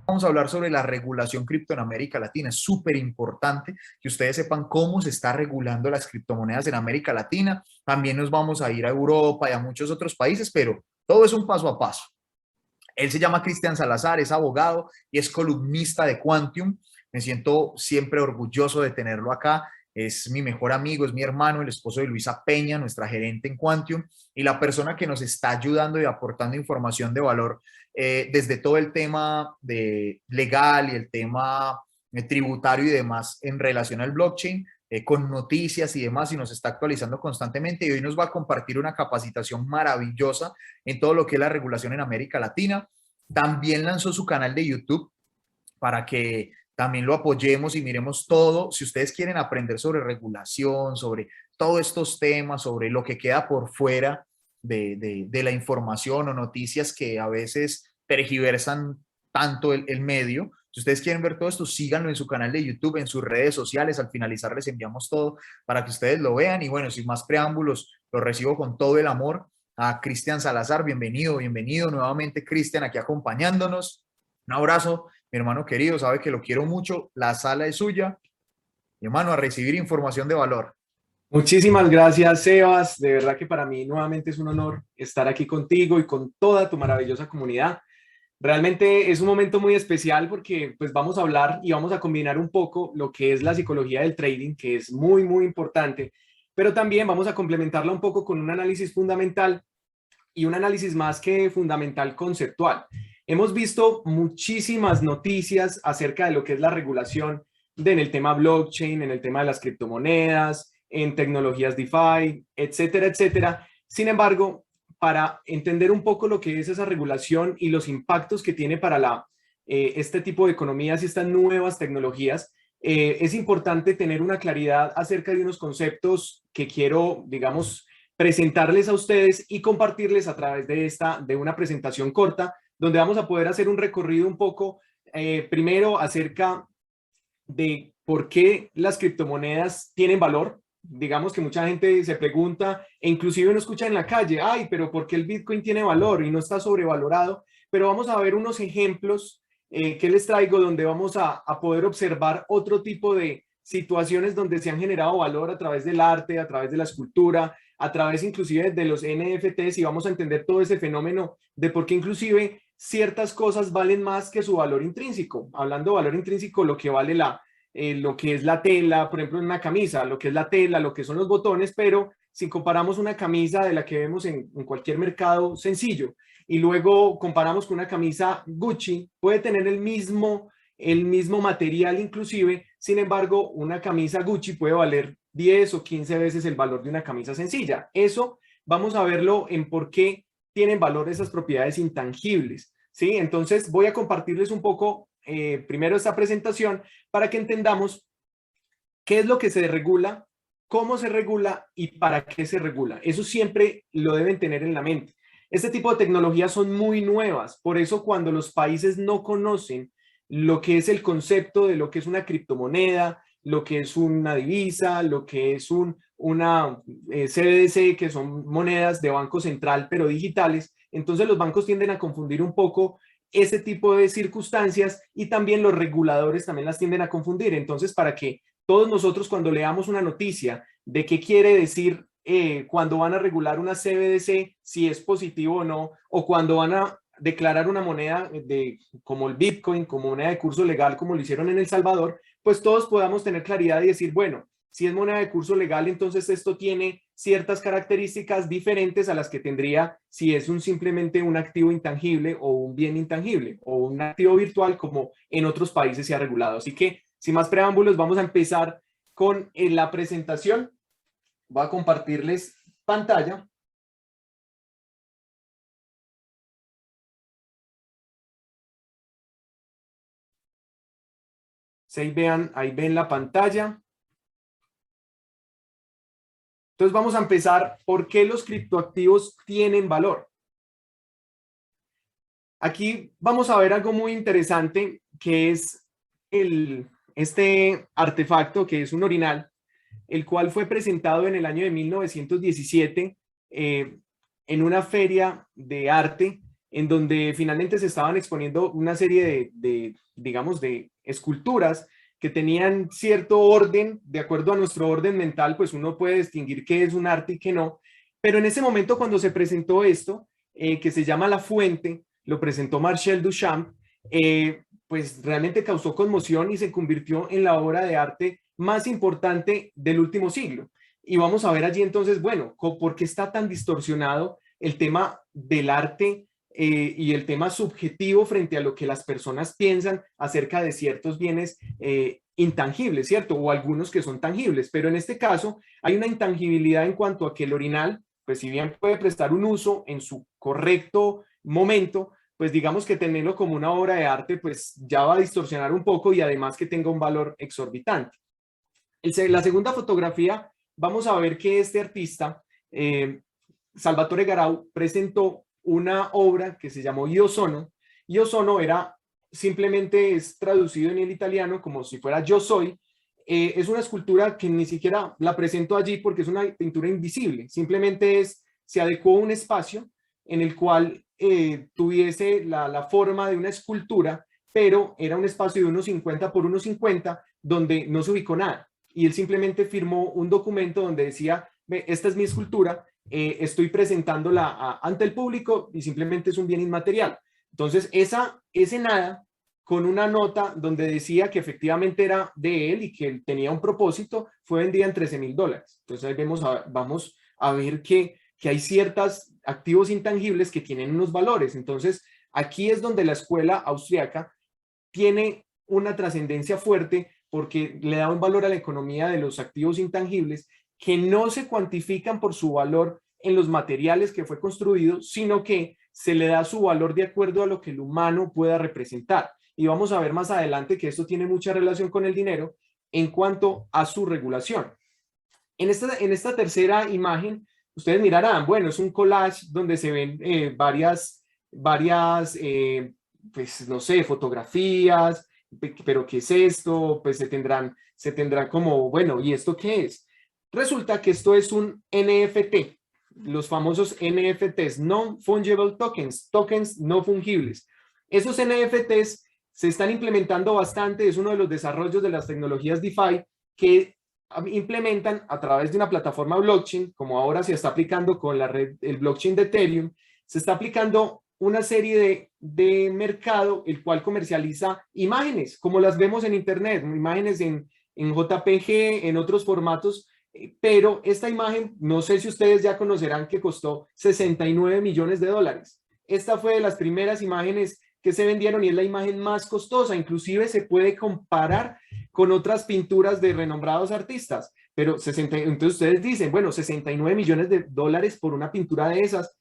Vamos a hablar sobre la regulación cripto en América Latina. Es súper importante que ustedes sepan cómo se está regulando las criptomonedas en América Latina. También nos vamos a ir a Europa y a muchos otros países, pero todo es un paso a paso. Él se llama Cristian Salazar, es abogado y es columnista de Quantium. Me siento siempre orgulloso de tenerlo acá. Es mi mejor amigo, es mi hermano, el esposo de Luisa Peña, nuestra gerente en Quantium, y la persona que nos está ayudando y aportando información de valor desde todo el tema de legal y el tema tributario y demás en relación al blockchain, con noticias y demás, y nos está actualizando constantemente. Y hoy nos va a compartir una capacitación maravillosa en todo lo que es la regulación en América Latina. También lanzó su canal de YouTube para que también lo apoyemos y miremos todo. Si ustedes quieren aprender sobre regulación, sobre todos estos temas, sobre lo que queda por fuera de la información o noticias que a veces tergiversan tanto el medio, si ustedes quieren ver todo esto, síganlo en su canal de YouTube, en sus redes sociales. Al finalizar les enviamos todo para que ustedes lo vean. Y bueno, sin más preámbulos, lo recibo con todo el amor a Cristian Salazar. Bienvenido, bienvenido nuevamente, Cristian, aquí acompañándonos. Un abrazo, mi hermano querido, sabe que lo quiero mucho, la sala es suya, mi hermano, a recibir información de valor. Muchísimas gracias, Sebas. De verdad que para mí nuevamente es un honor estar aquí contigo y con toda tu maravillosa comunidad. Realmente es un momento muy especial porque pues vamos a hablar y vamos a combinar un poco lo que es la psicología del trading, que es muy, muy importante, pero también vamos a complementarla un poco con un análisis fundamental y un análisis más que fundamental conceptual. Hemos visto muchísimas noticias acerca de lo que es la regulación en el tema blockchain, en el tema de las criptomonedas, en tecnologías DeFi, etcétera, etcétera. Sin embargo, para entender un poco lo que es esa regulación y los impactos que tiene para este tipo de economías y estas nuevas tecnologías, es importante tener una claridad acerca de unos conceptos que quiero, digamos, presentarles a ustedes y compartirles a través de una presentación corta, donde vamos a poder hacer un recorrido un poco, primero acerca de por qué las criptomonedas tienen valor. Digamos que mucha gente se pregunta e inclusive uno escucha en la calle, ay, pero ¿por qué el Bitcoin tiene valor y no está sobrevalorado? Pero vamos a ver unos ejemplos que les traigo donde vamos a poder observar otro tipo de situaciones donde se han generado valor a través del arte, a través de la escultura, a través inclusive de los NFTs, y vamos a entender todo ese fenómeno de por qué inclusive ciertas cosas valen más que su valor intrínseco. Hablando de valor intrínseco, lo que vale lo que es la tela, por ejemplo, en una camisa, lo que es la tela, lo que son los botones, pero si comparamos una camisa de la que vemos en cualquier mercado sencillo y luego comparamos con una camisa Gucci, puede tener el mismo material inclusive, sin embargo, una camisa Gucci puede valer 10 o 15 veces el valor de una camisa sencilla. Eso vamos a verlo en por qué tienen valor esas propiedades intangibles, ¿sí? Entonces voy a compartirles un poco primero esta presentación para que entendamos qué es lo que se regula, cómo se regula y para qué se regula. Eso siempre lo deben tener en la mente. Este tipo de tecnologías son muy nuevas, por eso cuando los países no conocen lo que es el concepto de lo que es una criptomoneda, lo que es una divisa, lo que es una CBDC, que son monedas de banco central pero digitales, entonces los bancos tienden a confundir un poco ese tipo de circunstancias y también los reguladores también las tienden a confundir. Entonces, para que todos nosotros cuando leamos una noticia de qué quiere decir cuando van a regular una CBDC, si es positivo o no, o cuando van a declarar una moneda como el Bitcoin, como moneda de curso legal, como lo hicieron en El Salvador, pues todos podamos tener claridad y decir, bueno, si es moneda de curso legal, entonces esto tiene ciertas características diferentes a las que tendría si es simplemente un activo intangible o un bien intangible o un activo virtual como en otros países se ha regulado. Así que, sin más preámbulos, vamos a empezar con la presentación. Voy a compartirles pantalla. Si ahí ven la pantalla. Entonces vamos a empezar por qué los criptoactivos tienen valor. Aquí vamos a ver algo muy interesante que es este artefacto que es un orinal el cual fue presentado en el año de 1917 en una feria de arte, en donde finalmente se estaban exponiendo una serie digamos, de esculturas que tenían cierto orden. De acuerdo a nuestro orden mental, pues uno puede distinguir qué es un arte y qué no. Pero en ese momento, cuando se presentó esto, que se llama La Fuente, lo presentó Marcel Duchamp, pues realmente causó conmoción y se convirtió en la obra de arte más importante del último siglo. Y vamos a ver allí entonces, bueno, ¿por qué está tan distorsionado el tema del arte y el tema subjetivo frente a lo que las personas piensan acerca de ciertos bienes intangibles, ¿cierto? O algunos que son tangibles, pero en este caso hay una intangibilidad en cuanto a que el orinal, pues si bien puede prestar un uso en su correcto momento, pues digamos que tenerlo como una obra de arte, pues ya va a distorsionar un poco y además que tenga un valor exorbitante. La segunda fotografía, vamos a ver que este artista, Salvatore Garau, presentó una obra que se llamó Io Sono. Io Sono era, simplemente es traducido en el italiano como si fuera yo soy. Es una escultura que ni siquiera la presento allí porque es una pintura invisible, simplemente se adecuó a un espacio en el cual tuviese la forma de una escultura, pero era un espacio de 1,50 por 1,50 donde no se ubicó nada. Y él simplemente firmó un documento donde decía, esta es mi escultura, estoy presentándola ante el público y simplemente es un bien inmaterial. Entonces, ese nada, con una nota donde decía que efectivamente era de él y que él tenía un propósito, fue vendida en $13,000. Entonces, ahí vamos a ver que hay ciertos activos intangibles que tienen unos valores. Entonces, aquí es donde la escuela austriaca tiene una trascendencia fuerte porque le da un valor a la economía de los activos intangibles que no se cuantifican por su valor en los materiales que fue construido, sino que se le da su valor de acuerdo a lo que el humano pueda representar. Y vamos a ver más adelante que esto tiene mucha relación con el dinero en cuanto a su regulación. En esta tercera imagen, ustedes mirarán, bueno, es un collage donde se ven varias pues no sé, fotografías, pero ¿qué es esto? Pues se tendrán como, bueno, ¿y esto qué es? Resulta que esto es un NFT, los famosos NFTs, Non-Fungible Tokens, tokens no fungibles. Esos NFTs se están implementando bastante, es uno de los desarrollos de las tecnologías DeFi que implementan a través de una plataforma blockchain, como ahora se está aplicando con el blockchain de Ethereum, se está aplicando una serie de mercado el cual comercializa imágenes, como las vemos en internet, imágenes en JPG, en otros formatos, pero esta imagen, no sé si ustedes ya conocerán que costó $69 millones. Esta fue de las primeras imágenes que se vendieron y es la imagen más costosa, inclusive se puede comparar con otras pinturas de renombrados artistas, pero entonces ustedes dicen, bueno, $69 millones por una pintura de esas,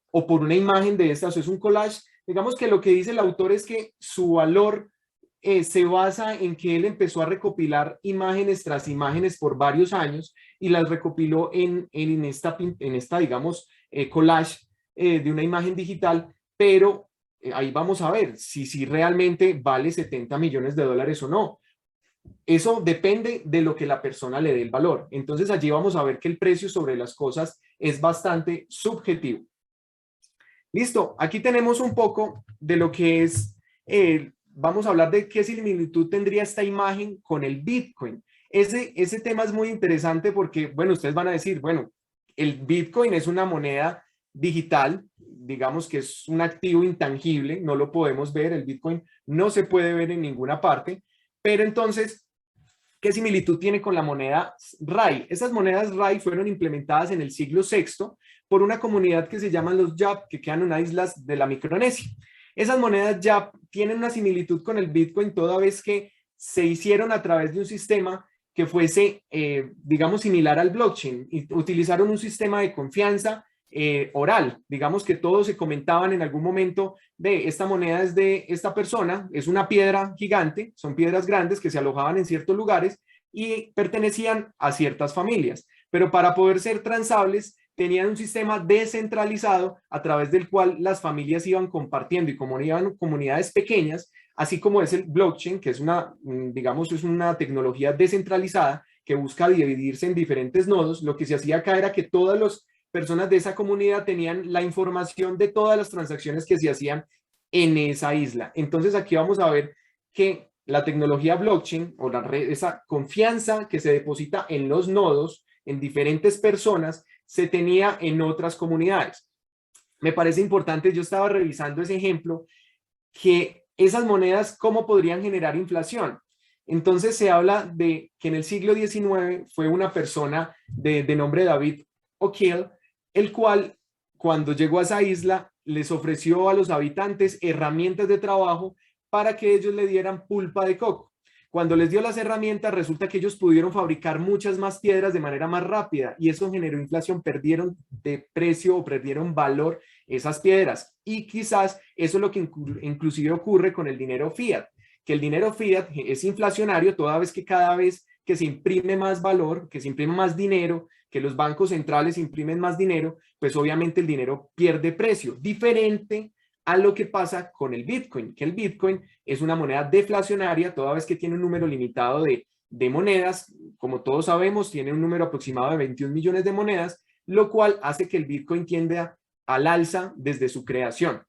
o por una imagen de estas, o es un collage. Digamos que lo que dice el autor es que su valor se basa en que él empezó a recopilar imágenes tras imágenes por varios años y las recopiló en esta digamos, collage de una imagen digital, pero ahí vamos a ver si realmente vale $70 millones o no. Eso depende de lo que la persona le dé el valor. Entonces allí vamos a ver que el precio sobre las cosas es bastante subjetivo. Listo, aquí tenemos un poco de lo que es, vamos a hablar de qué similitud tendría esta imagen con el Bitcoin. Ese tema es muy interesante porque, bueno, ustedes van a decir, bueno, el Bitcoin es una moneda digital, digamos que es un activo intangible, no lo podemos ver, el Bitcoin no se puede ver en ninguna parte, pero entonces, ¿qué similitud tiene con la moneda RAI? Esas monedas RAI fueron implementadas en el siglo VI por una comunidad que se llama los Yap, que quedan en unas islas de la Micronesia. Esas monedas Yap tienen una similitud con el Bitcoin toda vez que se hicieron a través de un sistema que fuese, digamos, similar al blockchain. Y utilizaron un sistema de confianza oral. Digamos que todos se comentaban en algún momento de esta moneda es de esta persona, es una piedra gigante, son piedras grandes que se alojaban en ciertos lugares y pertenecían a ciertas familias. Pero para poder ser transables, tenían un sistema descentralizado a través del cual las familias iban compartiendo y como iban comunidades pequeñas, así como es el blockchain, que es digamos, es una tecnología descentralizada que busca dividirse en diferentes nodos, lo que se hacía acá era que todas las personas de esa comunidad tenían la información de todas las transacciones que se hacían en esa isla. Entonces aquí vamos a ver que la tecnología blockchain o la red, esa confianza que se deposita en los nodos, en diferentes personas, se tenía en otras comunidades. Me parece importante, yo estaba revisando ese ejemplo, que esas monedas, ¿cómo podrían generar inflación? Entonces se habla de que en el siglo XIX fue una persona de nombre David O'Keel, el cual cuando llegó a esa isla les ofreció a los habitantes herramientas de trabajo para que ellos le dieran pulpa de coco. Cuando les dio las herramientas, resulta que ellos pudieron fabricar muchas más piedras de manera más rápida y eso generó inflación, perdieron de precio o perdieron valor esas piedras. Y quizás eso es lo que inclusive ocurre con el dinero fiat, que el dinero fiat es inflacionario toda vez que se imprime más valor, que se imprime más dinero, que los bancos centrales imprimen más dinero, pues obviamente el dinero pierde precio, diferente a lo que pasa con el Bitcoin, que el Bitcoin es una moneda deflacionaria toda vez que tiene un número limitado de monedas, como todos sabemos, tiene un número aproximado de 21 millones de monedas, lo cual hace que el Bitcoin tienda al alza desde su creación.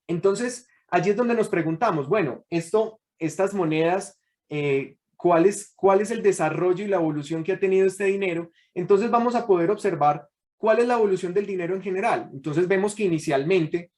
Entonces, allí es donde nos preguntamos, bueno, estas monedas, ¿cuál es el desarrollo y la evolución que ha tenido este dinero? Entonces vamos a poder observar cuál es la evolución del dinero en general. Entonces vemos que inicialmente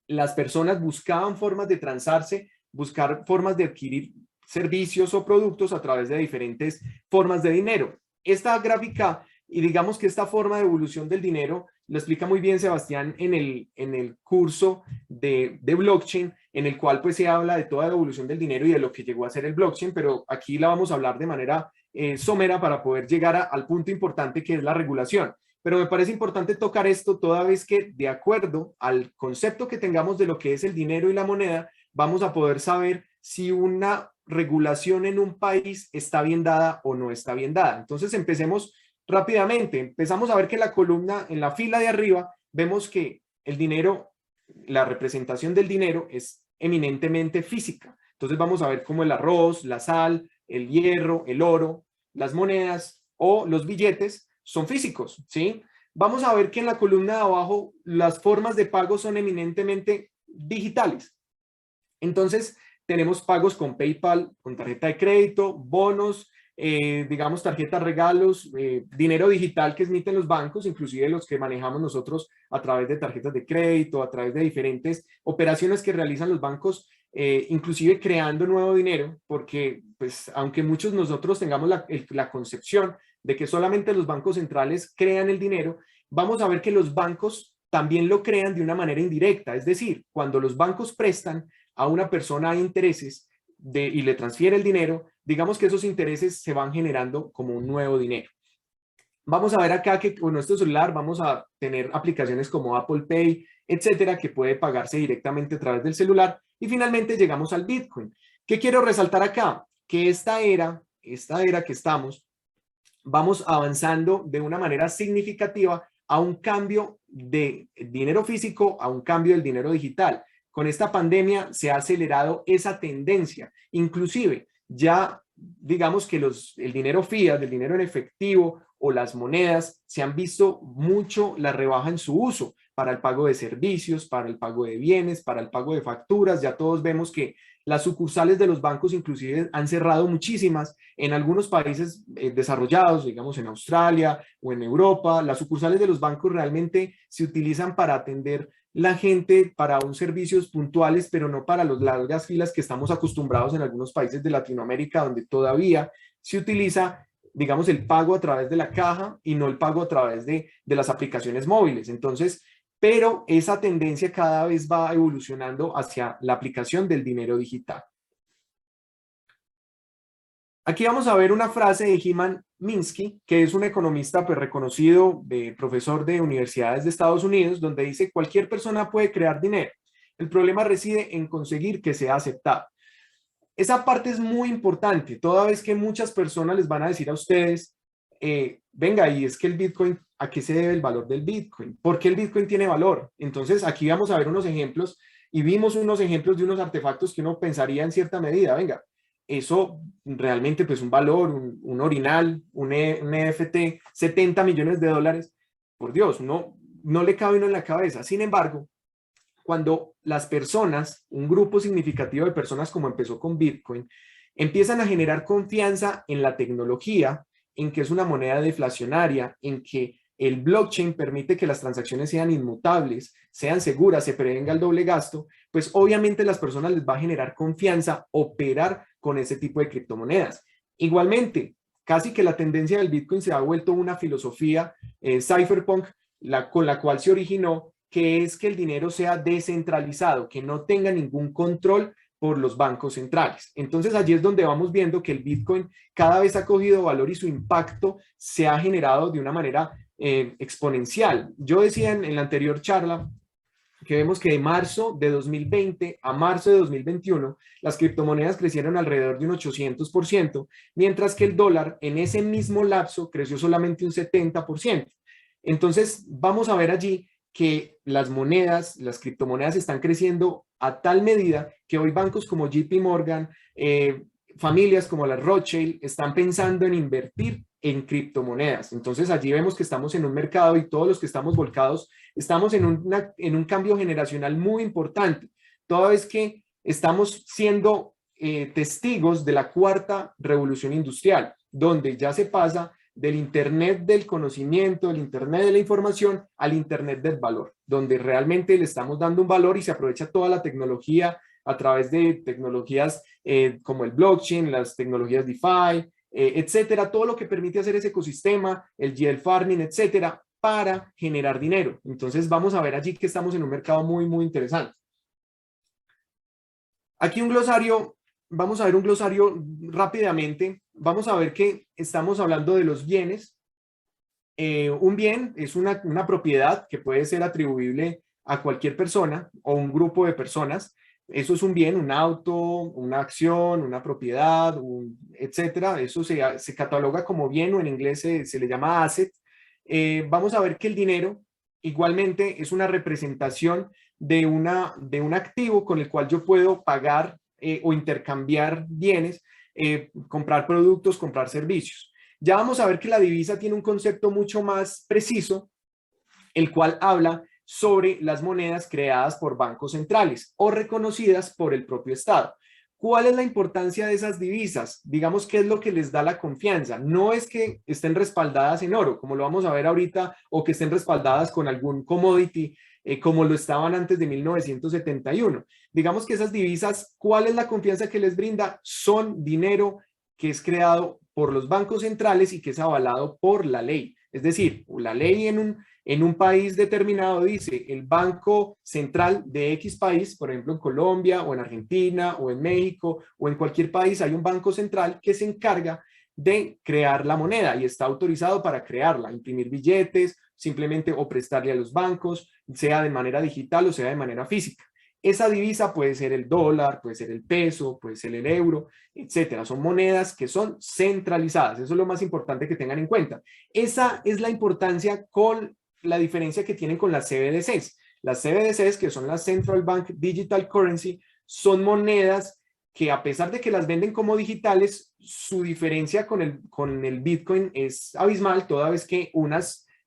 las personas buscaban formas de transarse, buscar formas de adquirir servicios o productos a través de diferentes formas de dinero. Esta gráfica y digamos que esta forma de evolución del dinero lo explica muy bien Sebastián en el curso de blockchain, en el cual pues se habla de toda la evolución del dinero y de lo que llegó a ser el blockchain, pero aquí la vamos a hablar de manera somera para poder llegar al punto importante que es la regulación. Pero me parece importante tocar esto toda vez que de acuerdo al concepto que tengamos de lo que es el dinero y la moneda, vamos a poder saber si una regulación en un país está bien dada o no está bien dada. Entonces empecemos rápidamente. Empezamos a ver que la columna, en la fila de arriba, vemos que el dinero, la representación del dinero es eminentemente física. Entonces vamos a ver cómo el arroz, la sal, el hierro, el oro, las monedas o los billetes son físicos, ¿sí? Vamos a ver que en la columna de abajo las formas de pago son eminentemente digitales. Entonces, tenemos pagos con PayPal, con tarjeta de crédito, bonos, digamos tarjetas regalos, dinero digital que emiten los bancos, inclusive los que manejamos nosotros a través de tarjetas de crédito, a través de diferentes operaciones que realizan los bancos, inclusive creando nuevo dinero, porque pues aunque muchos nosotros tengamos la concepción de que solamente los bancos centrales crean el dinero, vamos a ver que los bancos también lo crean de una manera indirecta, es decir, cuando los bancos prestan a una persona a intereses y le transfiere el dinero, digamos que esos intereses se van generando como un nuevo dinero. Vamos a ver acá que con nuestro celular vamos a tener aplicaciones como Apple Pay, etcétera, que puede pagarse directamente a través del celular. Y finalmente llegamos al Bitcoin. ¿Qué quiero resaltar acá? Que esta era que estamos, vamos avanzando de una manera significativa a un cambio de dinero físico a un cambio del dinero digital. Con esta pandemia se ha acelerado esa tendencia. Inclusive ya digamos que el dinero fiat, el dinero en efectivo o las monedas se han visto mucho la rebaja en su uso para el pago de servicios, para el pago de bienes, para el pago de facturas. Ya todos vemos que las sucursales de los bancos inclusive han cerrado muchísimas. En algunos países desarrollados, digamos en Australia o en Europa, las sucursales de los bancos realmente se utilizan para atender la gente para unos servicios puntuales, pero no para las largas filas que estamos acostumbrados en algunos países de Latinoamérica, donde todavía se utiliza, digamos, el pago a través de la caja y no el pago a través de las aplicaciones móviles. Entonces, pero esa tendencia cada vez va evolucionando hacia la aplicación del dinero digital. Aquí vamos a ver una frase de Hyman Minsky, que es un economista pues, reconocido, profesor de universidades de Estados Unidos, donde dice: cualquier persona puede crear dinero. El problema reside en conseguir que sea aceptado. Esa parte es muy importante, toda vez que muchas personas les van a decir a ustedes, venga, y es que el Bitcoin, ¿a qué se debe el valor del Bitcoin? ¿Por qué el Bitcoin tiene valor? Entonces aquí vamos a ver unos ejemplos y vimos unos ejemplos de unos artefactos que uno pensaría en cierta medida, venga, eso realmente pues un valor, un orinal, un NFT, 70 millones de dólares, por Dios, no le cabe uno en la cabeza. Sin embargo, cuando las personas, un grupo significativo de personas como empezó con Bitcoin, empiezan a generar confianza en la tecnología, en que es una moneda deflacionaria, en que el blockchain permite que las transacciones sean inmutables, sean seguras, se prevenga el doble gasto, pues obviamente las personas les va a generar confianza operar con ese tipo de criptomonedas. Igualmente, casi que la tendencia del Bitcoin se ha vuelto una filosofía cypherpunk, con la cual se originó, que es que el dinero sea descentralizado, que no tenga ningún control por los bancos centrales. Entonces allí es donde vamos viendo que el Bitcoin cada vez ha cogido valor y su impacto se ha generado de una manera exponencial. Yo decía en la anterior charla que vemos que de marzo de 2020 a marzo de 2021 las criptomonedas crecieron alrededor de un 800%, mientras que el dólar en ese mismo lapso creció solamente un 70%. Entonces vamos a ver allí que las monedas, las criptomonedas están creciendo a tal medida que hoy bancos como JP Morgan, familias como la Rothschild están pensando en invertir en criptomonedas. Entonces allí vemos que estamos en un mercado y todos los que estamos volcados estamos en un cambio generacional muy importante, toda vez que estamos siendo testigos de la cuarta revolución industrial, donde ya se pasa del Internet del conocimiento, del Internet de la información, al Internet del valor, donde realmente le estamos dando un valor y se aprovecha toda la tecnología a través de tecnologías como el blockchain, las tecnologías DeFi, etcétera, todo lo que permite hacer ese ecosistema, el yield farming, etcétera, para generar dinero. Entonces vamos a ver allí que estamos en un mercado muy, muy interesante. Aquí un glosario, vamos a ver un glosario rápidamente. Vamos a ver que estamos hablando de los bienes. Un bien es una propiedad que puede ser atribuible a cualquier persona o un grupo de personas. Eso es un bien, un auto, una acción, una propiedad, etcétera. Eso se cataloga como bien o en inglés se le llama asset. Vamos a ver que el dinero igualmente es una representación de un activo con el cual yo puedo pagar o intercambiar bienes, comprar productos, comprar servicios. Ya vamos a ver que la divisa tiene un concepto mucho más preciso, el cual habla sobre las monedas creadas por bancos centrales o reconocidas por el propio Estado. ¿Cuál es la importancia de esas divisas? Digamos, ¿qué es lo que les da la confianza? No es que estén respaldadas en oro, como lo vamos a ver ahorita, o que estén respaldadas con algún commodity, como lo estaban antes de 1971. Digamos que esas divisas, ¿cuál es la confianza que les brinda? Son dinero que es creado por los bancos centrales y que es avalado por la ley. Es decir, la ley en un país determinado dice el Banco Central de X país, por ejemplo en Colombia o en Argentina o en México o en cualquier país hay un banco central que se encarga de crear la moneda y está autorizado para crearla, imprimir billetes, simplemente o prestarle a los bancos, sea de manera digital o sea de manera física. Esa divisa puede ser el dólar, puede ser el peso, puede ser el euro, etcétera. Son monedas que son centralizadas. Eso es lo más importante que tengan en cuenta. Esa es la importancia con la diferencia que tienen con las CBDCs. Las CBDCs, que son las Central Bank Digital Currency, son monedas que a pesar de que las venden como digitales, su diferencia con el Bitcoin es abismal, toda vez que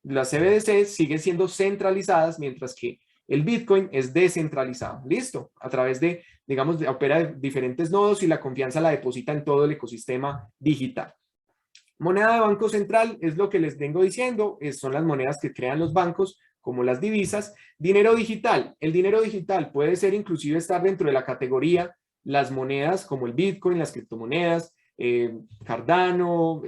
las CBDCs siguen siendo centralizadas, mientras que el Bitcoin es descentralizado. Listo. A través de, digamos, opera de diferentes nodos y la confianza la deposita en todo el ecosistema digital. Moneda de banco central es lo que les vengo diciendo, son las monedas que crean los bancos, como las divisas. Dinero digital. El dinero digital puede ser inclusive estar dentro de la categoría las monedas como el Bitcoin, las criptomonedas, Cardano,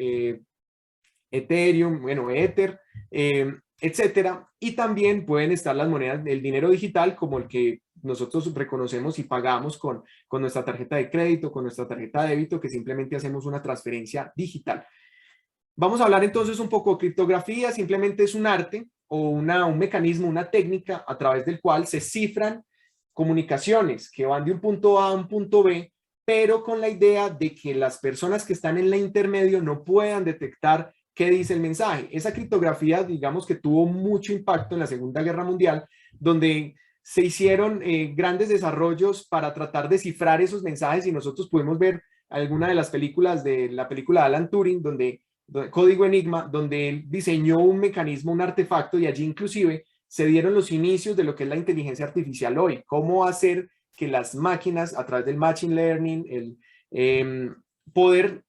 Ethereum, bueno, Ether, etcétera. Y también pueden estar las monedas del dinero digital como el que nosotros reconocemos y pagamos con nuestra tarjeta de crédito, con nuestra tarjeta de débito, que simplemente hacemos una transferencia digital. Vamos a hablar entonces un poco de criptografía. Simplemente es un arte o un mecanismo, una técnica a través del cual se cifran comunicaciones que van de un punto A a un punto B, pero con la idea de que las personas que están en la intermedio no puedan detectar qué dice el mensaje. Esa criptografía, digamos que tuvo mucho impacto en la Segunda Guerra Mundial, donde se hicieron grandes desarrollos para tratar de cifrar esos mensajes y nosotros pudimos ver alguna de las películas de la película de Alan Turing, Código Enigma, donde él diseñó un mecanismo, un artefacto, y allí inclusive se dieron los inicios de lo que es la inteligencia artificial hoy, cómo hacer que las máquinas, a través del machine learning, poder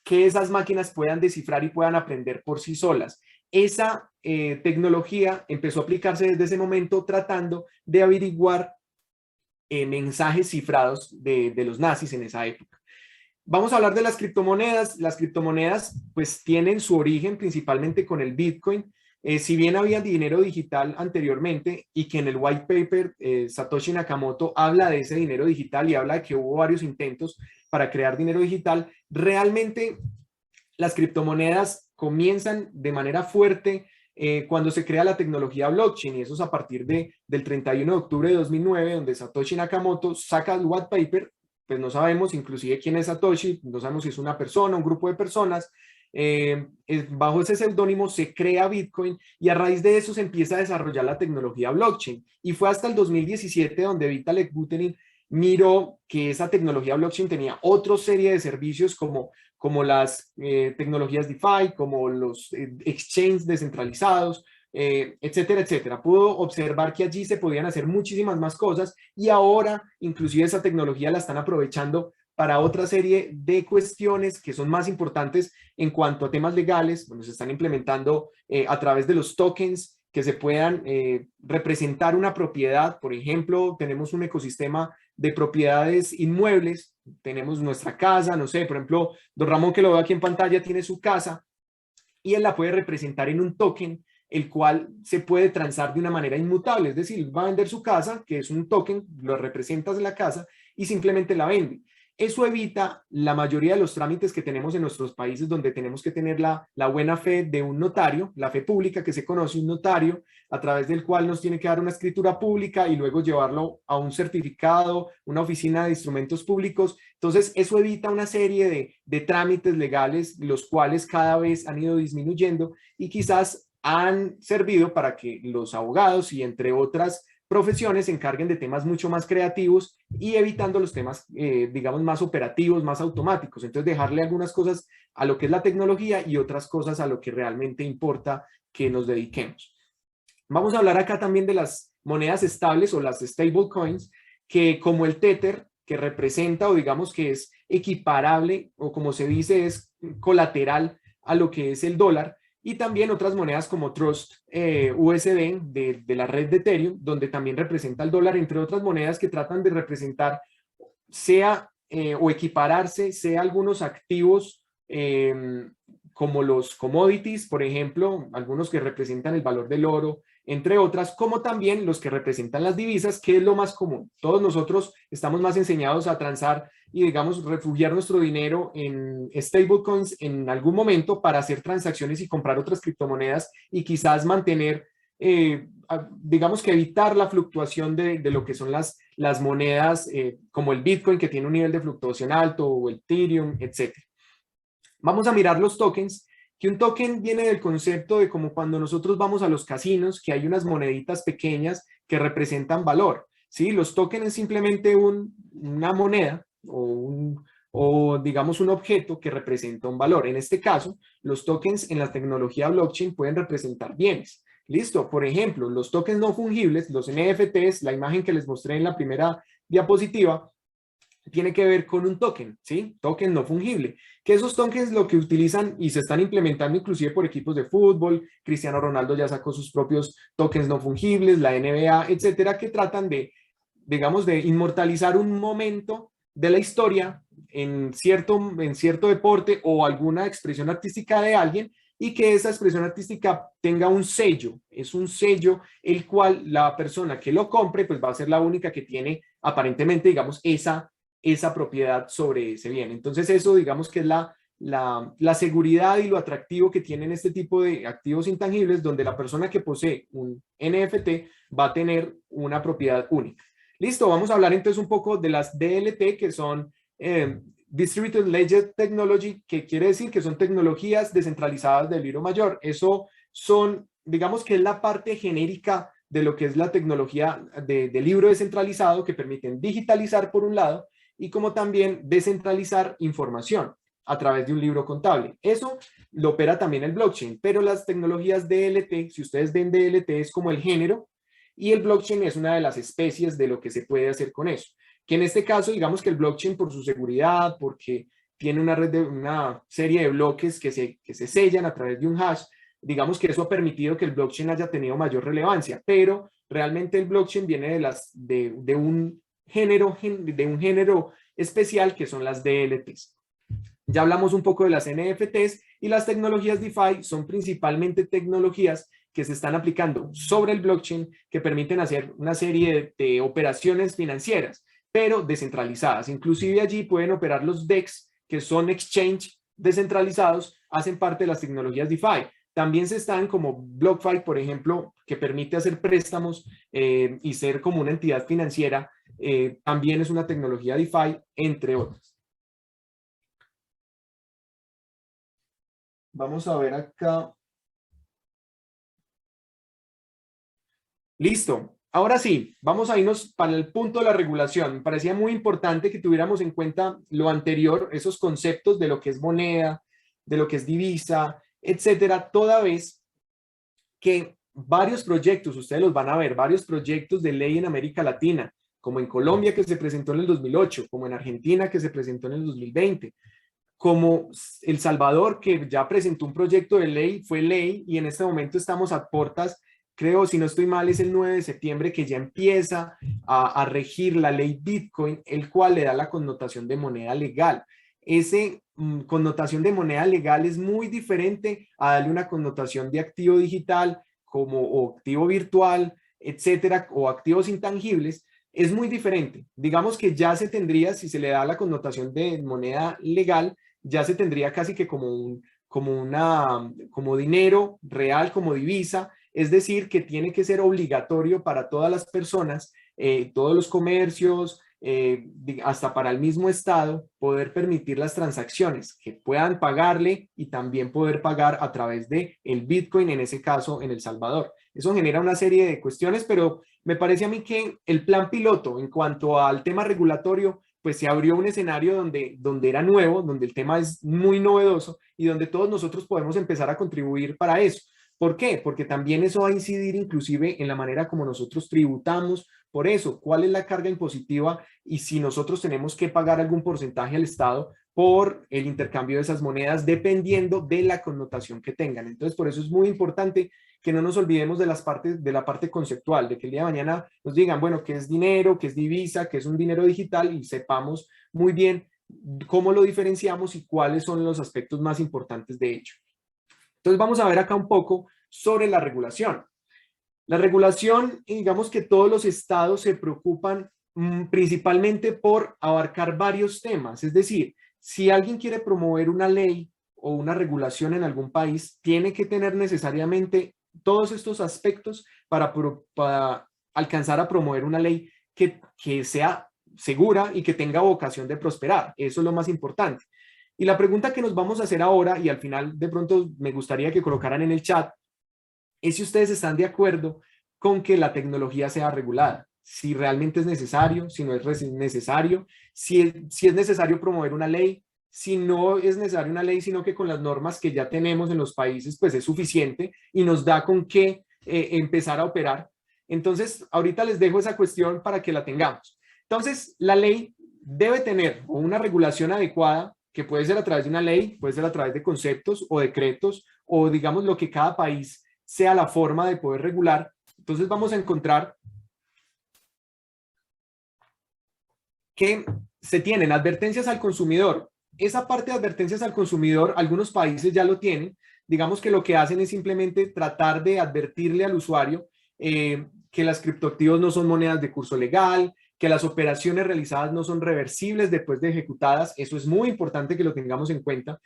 que esas máquinas puedan descifrar y puedan aprender por sí solas. Esa tecnología empezó a aplicarse desde ese momento tratando de averiguar mensajes cifrados de los nazis en esa época. Vamos a hablar de las criptomonedas. Las criptomonedas pues tienen su origen principalmente con el Bitcoin. Si bien había dinero digital anteriormente y que en el white paper Satoshi Nakamoto habla de ese dinero digital y habla de que hubo varios intentos para crear dinero digital, realmente las criptomonedas comienzan de manera fuerte cuando se crea la tecnología blockchain, y eso es a partir del 31 de octubre de 2009, donde Satoshi Nakamoto saca el white paper. Pues no sabemos inclusive quién es Satoshi, no sabemos si es una persona, un grupo de personas. Bajo ese seudónimo se crea Bitcoin y a raíz de eso se empieza a desarrollar la tecnología blockchain. Y fue hasta el 2017 donde Vitalik Buterin miró que esa tecnología blockchain tenía otra serie de servicios como las tecnologías DeFi, como los exchanges descentralizados, etcétera, etcétera. Pudo observar que allí se podían hacer muchísimas más cosas y ahora inclusive esa tecnología la están aprovechando para otra serie de cuestiones que son más importantes en cuanto a temas legales. Bueno, se están implementando a través de los tokens que se puedan representar una propiedad. Por ejemplo, tenemos un ecosistema de propiedades inmuebles, tenemos nuestra casa, no sé, por ejemplo, don Ramón, que lo veo aquí en pantalla, tiene su casa y él la puede representar en un token, el cual se puede transar de una manera inmutable, es decir, va a vender su casa, que es un token, lo representas en la casa y simplemente la vende. Eso evita la mayoría de los trámites que tenemos en nuestros países, donde tenemos que tener la buena fe de un notario, la fe pública que se conoce, un notario, a través del cual nos tiene que dar una escritura pública y luego llevarlo a un certificado, una oficina de instrumentos públicos. Entonces, eso evita una serie de trámites legales, los cuales cada vez han ido disminuyendo y quizás han servido para que los abogados y entre otras profesiones se encarguen de temas mucho más creativos y evitando los temas, digamos, más operativos, más automáticos. Entonces, dejarle algunas cosas a lo que es la tecnología y otras cosas a lo que realmente importa que nos dediquemos. Vamos a hablar acá también de las monedas estables o las stable coins, que como el Tether, que representa o digamos que es equiparable o como se dice es colateral a lo que es el dólar, y también otras monedas como Trust USD de la red de Ethereum, donde también representa el dólar, entre otras monedas que tratan de representar sea o equipararse, sea algunos activos como los commodities, por ejemplo, algunos que representan el valor del oro, entre otras, como también los que representan las divisas, que es lo más común. Todos nosotros estamos más enseñados a transar y, digamos, refugiar nuestro dinero en stablecoins en algún momento para hacer transacciones y comprar otras criptomonedas y quizás mantener, digamos que evitar la fluctuación de lo que son las monedas como el Bitcoin, que tiene un nivel de fluctuación alto, o el Ethereum, etc. Vamos a mirar los tokens, que un token viene del concepto de como cuando nosotros vamos a los casinos, que hay unas moneditas pequeñas que representan valor, ¿sí? Los tokens es simplemente una moneda o digamos un objeto que representa un valor. En este caso, los tokens en la tecnología blockchain pueden representar bienes. Listo, por ejemplo, los tokens no fungibles, los NFTs, la imagen que les mostré en la primera diapositiva, tiene que ver con un token, ¿sí? Token no fungible. Que esos tokens lo que utilizan y se están implementando inclusive por equipos de fútbol, Cristiano Ronaldo ya sacó sus propios tokens no fungibles, la NBA, etcétera, que tratan de, digamos, de inmortalizar un momento de la historia en cierto deporte o alguna expresión artística de alguien y que esa expresión artística tenga un sello. Es un sello el cual la persona que lo compre pues va a ser la única que tiene aparentemente, digamos, esa propiedad sobre ese bien. Entonces eso digamos que es la seguridad y lo atractivo que tienen este tipo de activos intangibles, donde la persona que posee un NFT va a tener una propiedad única. Listo, vamos a hablar entonces un poco de las DLT, que son Distributed Ledger Technology, que quiere decir que son tecnologías descentralizadas del libro mayor. Eso son, digamos que es la parte genérica de lo que es la tecnología de libro descentralizado, que permiten digitalizar por un lado y como también descentralizar información a través de un libro contable. Eso lo opera también el blockchain, pero las tecnologías DLT, si ustedes ven DLT es como el género y el blockchain es una de las especies de lo que se puede hacer con eso. Que en este caso, digamos que el blockchain por su seguridad, porque tiene una red de una serie de bloques que se sellan a través de un hash, digamos que eso ha permitido que el blockchain haya tenido mayor relevancia, pero realmente el blockchain viene de un género especial que son las DLTs. Ya hablamos un poco de las NFTs y las tecnologías DeFi son principalmente tecnologías que se están aplicando sobre el blockchain que permiten hacer una serie de operaciones financieras, pero descentralizadas. Inclusive allí pueden operar los DEX, que son exchange descentralizados, hacen parte de las tecnologías DeFi. También se están como BlockFi, por ejemplo, que permite hacer préstamos y ser como una entidad financiera. También es una tecnología DeFi, entre otras. Vamos a ver acá. Listo. Ahora sí, vamos a irnos para el punto de la regulación. Me parecía muy importante que tuviéramos en cuenta lo anterior, esos conceptos de lo que es moneda, de lo que es divisa, etcétera, toda vez que varios proyectos, ustedes los van a ver, varios proyectos de ley en América Latina, como en Colombia que se presentó en el 2008, como en Argentina que se presentó en el 2020, como El Salvador que ya presentó un proyecto de ley, fue ley y en este momento estamos a puertas, creo, si no estoy mal, es el 9 de septiembre que ya empieza a regir la ley Bitcoin, el cual le da la connotación de moneda legal. Ese connotación de moneda legal es muy diferente a darle una connotación de activo digital como o activo virtual, etcétera, o activos intangibles. Es muy diferente. Digamos que ya se tendría, si se le da la connotación de moneda legal, ya se tendría casi que como dinero real, como divisa, es decir, que tiene que ser obligatorio para todas las personas, todos los comercios, hasta para el mismo Estado, poder permitir las transacciones, que puedan pagarle y también poder pagar a través de el Bitcoin, en ese caso en El Salvador. Eso genera una serie de cuestiones, pero me parece a mí que el plan piloto en cuanto al tema regulatorio, pues se abrió un escenario donde era nuevo, donde el tema es muy novedoso y donde todos nosotros podemos empezar a contribuir para eso. ¿Por qué? Porque también eso va a incidir inclusive en la manera como nosotros tributamos. Por eso, ¿cuál es la carga impositiva y si nosotros tenemos que pagar algún porcentaje al Estado por el intercambio de esas monedas dependiendo de la connotación que tengan? Entonces, por eso es muy importante que no nos olvidemos de la parte conceptual, de que el día de mañana nos digan, bueno, qué es dinero, qué es divisa, qué es un dinero digital y sepamos muy bien cómo lo diferenciamos y cuáles son los aspectos más importantes de ello. Entonces vamos a ver acá un poco sobre la regulación. La regulación, digamos que todos los estados se preocupan principalmente por abarcar varios temas. Es decir, si alguien quiere promover una ley o una regulación en algún país, tiene que tener necesariamente todos estos aspectos para alcanzar a promover una ley que sea segura y que tenga vocación de prosperar. Eso es lo más importante. Y la pregunta que nos vamos a hacer ahora, y al final de pronto me gustaría que colocaran en el chat, es si ustedes están de acuerdo con que la tecnología sea regulada, si realmente es necesario, si no es necesario, si es necesario promover una ley, si no es necesario una ley, sino que con las normas que ya tenemos en los países, pues es suficiente y nos da con qué empezar a operar. Entonces, ahorita les dejo esa cuestión para que la tengamos. Entonces, la ley debe tener una regulación adecuada, que puede ser a través de una ley, puede ser a través de conceptos o decretos, o digamos lo que cada país sea la forma de poder regular. Entonces vamos a encontrar que se tienen advertencias al consumidor. Esa parte de advertencias al consumidor, algunos países ya lo tienen. Digamos que lo que hacen es simplemente tratar de advertirle al usuario que las criptoactivos no son monedas de curso legal, que las operaciones realizadas no son reversibles después de ejecutadas. Eso es muy importante que lo tengamos en cuenta.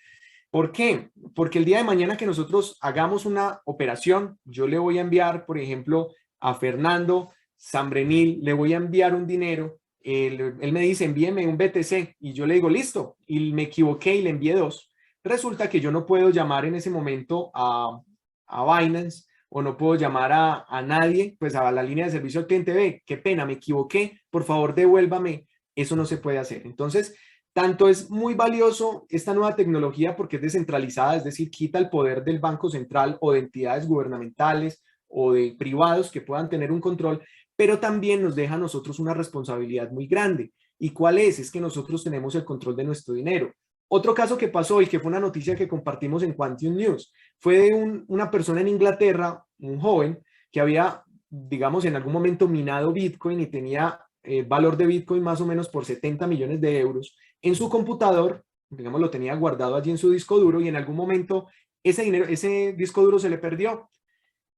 ¿Por qué? Porque el día de mañana que nosotros hagamos una operación, yo le voy a enviar, por ejemplo, a Fernando Zambrenil, le voy a enviar un dinero, él me dice, envíeme un BTC, y yo le digo, listo, y me equivoqué y le envié 2. Resulta que yo no puedo llamar en ese momento a Binance o no puedo llamar a nadie, pues a la línea de servicio al cliente, ve, qué pena, me equivoqué, por favor devuélvame Eso no se puede hacer. Entonces, tanto es muy valioso esta nueva tecnología porque es descentralizada, es decir, quita el poder del Banco Central o de entidades gubernamentales o de privados que puedan tener un control, pero también nos deja a nosotros una responsabilidad muy grande. ¿Y cuál es? Es que nosotros tenemos el control de nuestro dinero. Otro caso que pasó y que fue una noticia que compartimos en Quantium News fue de una persona en Inglaterra, un joven, que había, digamos, en algún momento minado Bitcoin y tenía valor de Bitcoin más o menos por 70 millones de euros en su computador, digamos, lo tenía guardado allí en su disco duro y en algún momento ese disco duro se le perdió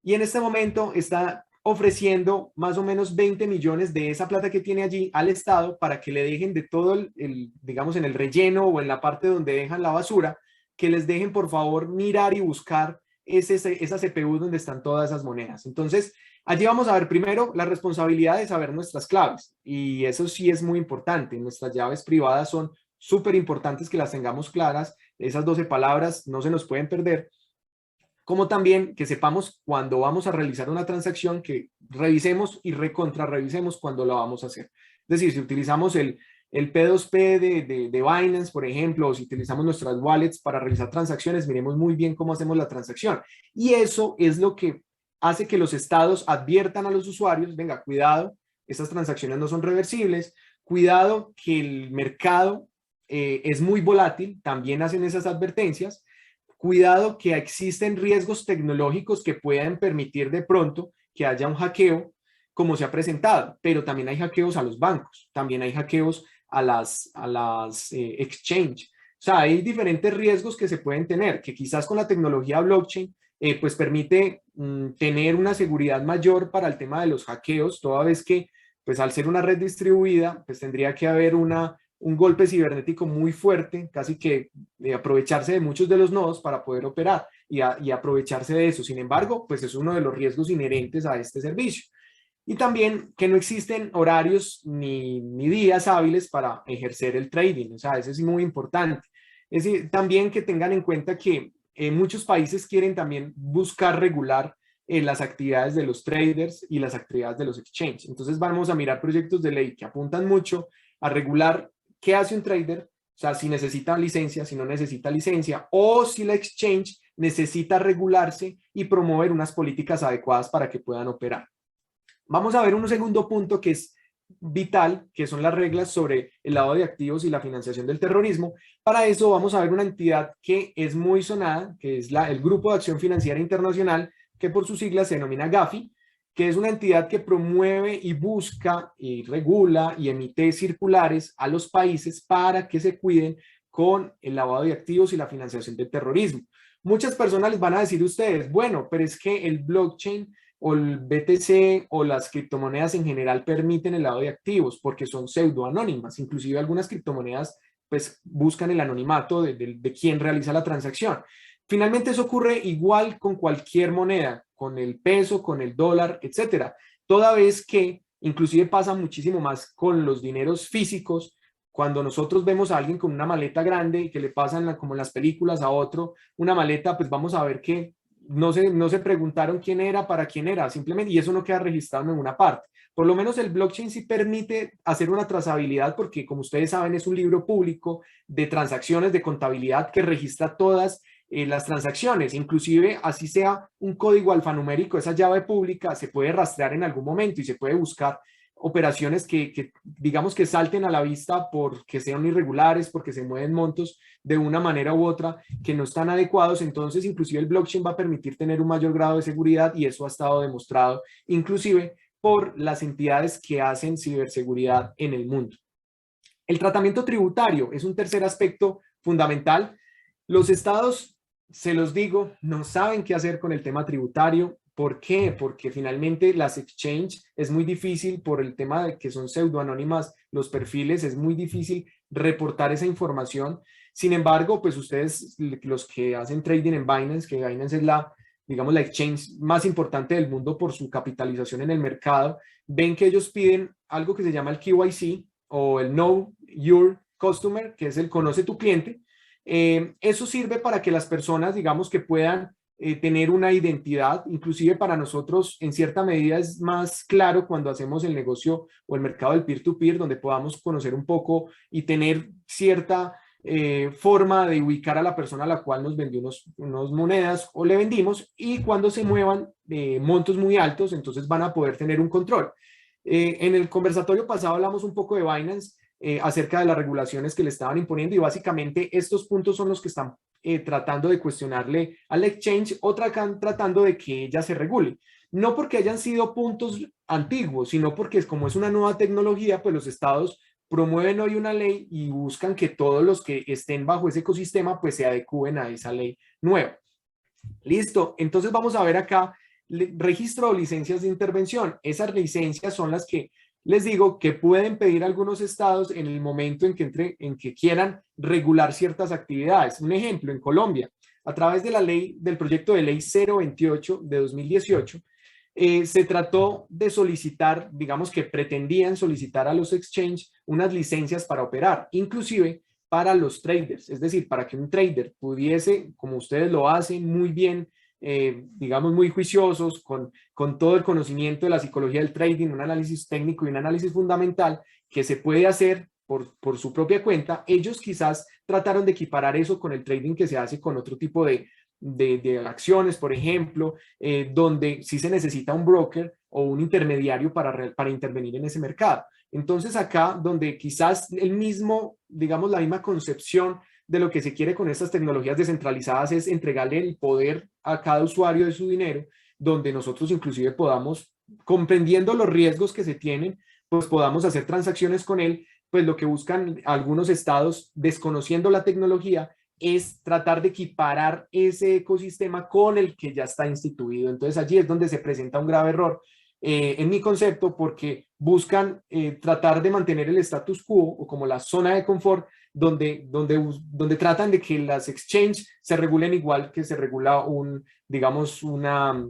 y en este momento está ofreciendo más o menos 20 millones de esa plata que tiene allí al Estado para que le dejen de todo digamos, en el relleno o en la parte donde dejan la basura, que les dejen por favor mirar y buscar esa CPU donde están todas esas monedas. Entonces, allí vamos a ver primero la responsabilidad de saber nuestras claves y eso sí es muy importante. Nuestras llaves privadas son súper importantes que las tengamos claras. Esas 12 palabras no se nos pueden perder, como también que sepamos cuando vamos a realizar una transacción, que revisemos y recontrarrevisemos cuando la vamos a hacer. Es decir, si utilizamos el P2P de Binance, por ejemplo, o si utilizamos nuestras wallets para realizar transacciones, miremos muy bien cómo hacemos la transacción. Y eso es lo que hace que los estados adviertan a los usuarios, venga, cuidado, estas transacciones no son reversibles, cuidado que el mercado es muy volátil, también hacen esas advertencias, cuidado que existen riesgos tecnológicos que puedan permitir de pronto que haya un hackeo como se ha presentado, pero también hay hackeos a los bancos, también hay hackeos a las exchange. O sea, hay diferentes riesgos que se pueden tener, que quizás con la tecnología blockchain pues permite tener una seguridad mayor para el tema de los hackeos, toda vez que pues al ser una red distribuida, pues tendría que haber un golpe cibernético muy fuerte, casi que aprovecharse de muchos de los nodos para poder operar y aprovecharse de eso. Sin embargo, pues es uno de los riesgos inherentes a este servicio. Y también que no existen horarios ni días hábiles para ejercer el trading. O sea, eso es muy importante. Es decir, también que tengan en cuenta que muchos países quieren también buscar regular las actividades de los traders y las actividades de los exchanges. Entonces vamos a mirar proyectos de ley que apuntan mucho a regular qué hace un trader, o sea, si necesita licencia, si no necesita licencia, o si la exchange necesita regularse y promover unas políticas adecuadas para que puedan operar. Vamos a ver un segundo punto que es vital, que son las reglas sobre el lavado de activos y la financiación del terrorismo. Para eso vamos a ver una entidad que es muy sonada, que es el Grupo de Acción Financiera Internacional, que por sus siglas se denomina GAFI, que es una entidad que promueve y busca y regula y emite circulares a los países para que se cuiden con el lavado de activos y la financiación del terrorismo. Muchas personas les van a decir a ustedes, bueno, pero es que el blockchain o el BTC o las criptomonedas en general permiten el lavado de activos porque son pseudoanónimas. Inclusive algunas criptomonedas pues buscan el anonimato de quien realiza la transacción. Finalmente eso ocurre igual con cualquier moneda, con el peso, con el dólar, etcétera. Toda vez que inclusive pasa muchísimo más con los dineros físicos. Cuando nosotros vemos a alguien con una maleta grande y que le pasan como en las películas a otro una maleta, pues vamos a ver que no se preguntaron quién era, para quién era, simplemente, y eso no queda registrado en ninguna parte. Por lo menos el blockchain sí permite hacer una trazabilidad porque, como ustedes saben, es un libro público de transacciones, de contabilidad que registra todas las transacciones, inclusive así sea un código alfanumérico, esa llave pública se puede rastrear en algún momento y se puede buscar operaciones que digamos que salten a la vista porque sean irregulares, porque se mueven montos de una manera u otra que no están adecuados. Entonces inclusive el blockchain va a permitir tener un mayor grado de seguridad y eso ha estado demostrado inclusive por las entidades que hacen ciberseguridad en el mundo. El tratamiento tributario es un tercer aspecto fundamental. Los estados, se los digo, no saben qué hacer con el tema tributario. ¿Por qué? Porque finalmente las exchange es muy difícil por el tema de que son pseudoanónimas los perfiles, es muy difícil reportar esa información. Sin embargo, pues ustedes, los que hacen trading en Binance, que Binance es digamos, la exchange más importante del mundo por su capitalización en el mercado, ven que ellos piden algo que se llama el KYC o el Know Your Customer, que es el conoce tu cliente. Eso sirve para que las personas, digamos, que puedan tener una identidad. Inclusive para nosotros en cierta medida es más claro cuando hacemos el negocio o el mercado del peer-to-peer, donde podamos conocer un poco y tener cierta forma de ubicar a la persona a la cual nos vendió unos monedas o le vendimos, y cuando se muevan montos muy altos, entonces van a poder tener un control. En el conversatorio pasado hablamos un poco de Binance, acerca de las regulaciones que le estaban imponiendo, y básicamente estos puntos son los que están tratando de cuestionarle al exchange, o tratando de que ella se regule. No porque hayan sido puntos antiguos, sino porque como es una nueva tecnología, pues los estados promueven hoy una ley y buscan que todos los que estén bajo ese ecosistema pues se adecúen a esa ley nueva. Listo, entonces vamos a ver acá registro o licencias de intervención. Esas licencias son las que les digo que pueden pedir algunos estados en el momento en que quieran regular ciertas actividades. Un ejemplo, en Colombia, a través de la ley, del proyecto de ley 028 de 2018, se trató de solicitar, digamos que pretendían solicitar a los exchanges unas licencias para operar, inclusive para los traders, es decir, para que un trader pudiese, como ustedes lo hacen muy bien, digamos muy juiciosos, con todo el conocimiento de la psicología del trading, un análisis técnico y un análisis fundamental que se puede hacer por su propia cuenta. Ellos quizás trataron de equiparar eso con el trading que se hace con otro tipo de acciones, por ejemplo, donde sí se necesita un broker o un intermediario para intervenir en ese mercado. Entonces acá, donde quizás el mismo, digamos, la misma concepción de lo que se quiere con estas tecnologías descentralizadas es entregarle el poder a cada usuario de su dinero, donde nosotros inclusive podamos, comprendiendo los riesgos que se tienen, pues podamos hacer transacciones con él. Pues lo que buscan algunos estados, desconociendo la tecnología, es tratar de equiparar ese ecosistema con el que ya está instituido. Entonces allí es donde se presenta un grave error, en mi concepto, porque buscan tratar de mantener el status quo o como la zona de confort, donde tratan de que las exchanges se regulen igual que se regula digamos, una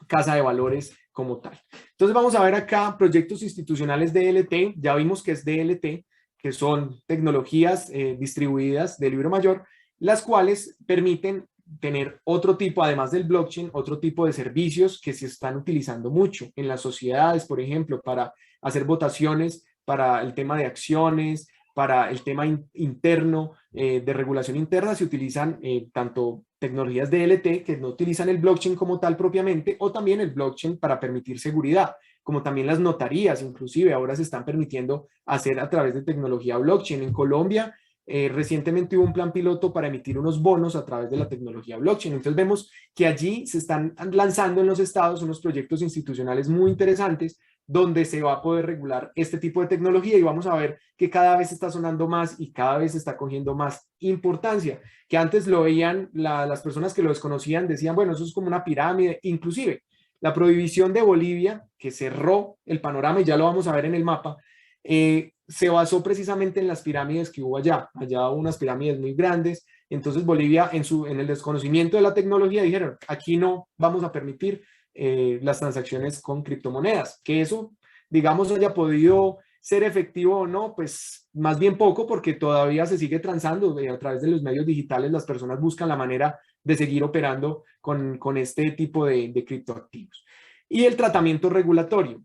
casa de valores como tal. Entonces vamos a ver acá proyectos institucionales DLT. Ya vimos que es DLT, que son tecnologías distribuidas de libro mayor, las cuales permiten tener otro tipo, además del blockchain, otro tipo de servicios que se están utilizando mucho en las sociedades, por ejemplo, para hacer votaciones, para el tema de acciones, para el tema interno, de regulación interna. Se utilizan tanto tecnologías DLT que no utilizan el blockchain como tal propiamente, o también el blockchain para permitir seguridad, como también las notarías, inclusive ahora se están permitiendo hacer a través de tecnología blockchain. En Colombia, recientemente hubo un plan piloto para emitir unos bonos a través de la tecnología blockchain. Entonces vemos que allí se están lanzando en los estados unos proyectos institucionales muy interesantes, donde se va a poder regular este tipo de tecnología, y vamos a ver que cada vez está sonando más y cada vez está cogiendo más importancia, que antes lo veían las personas que lo desconocían, decían, bueno, eso es como una pirámide. Inclusive la prohibición de Bolivia, que cerró el panorama, y ya lo vamos a ver en el mapa, se basó precisamente en las pirámides que hubo allá hubo unas pirámides muy grandes. Entonces Bolivia, en el desconocimiento de la tecnología, dijeron, aquí no vamos a permitir las transacciones con criptomonedas. Que eso, digamos, haya podido ser efectivo o no, pues más bien poco, porque todavía se sigue transando a través de los medios digitales. Las personas buscan la manera de seguir operando con este tipo de criptoactivos. Y el tratamiento regulatorio.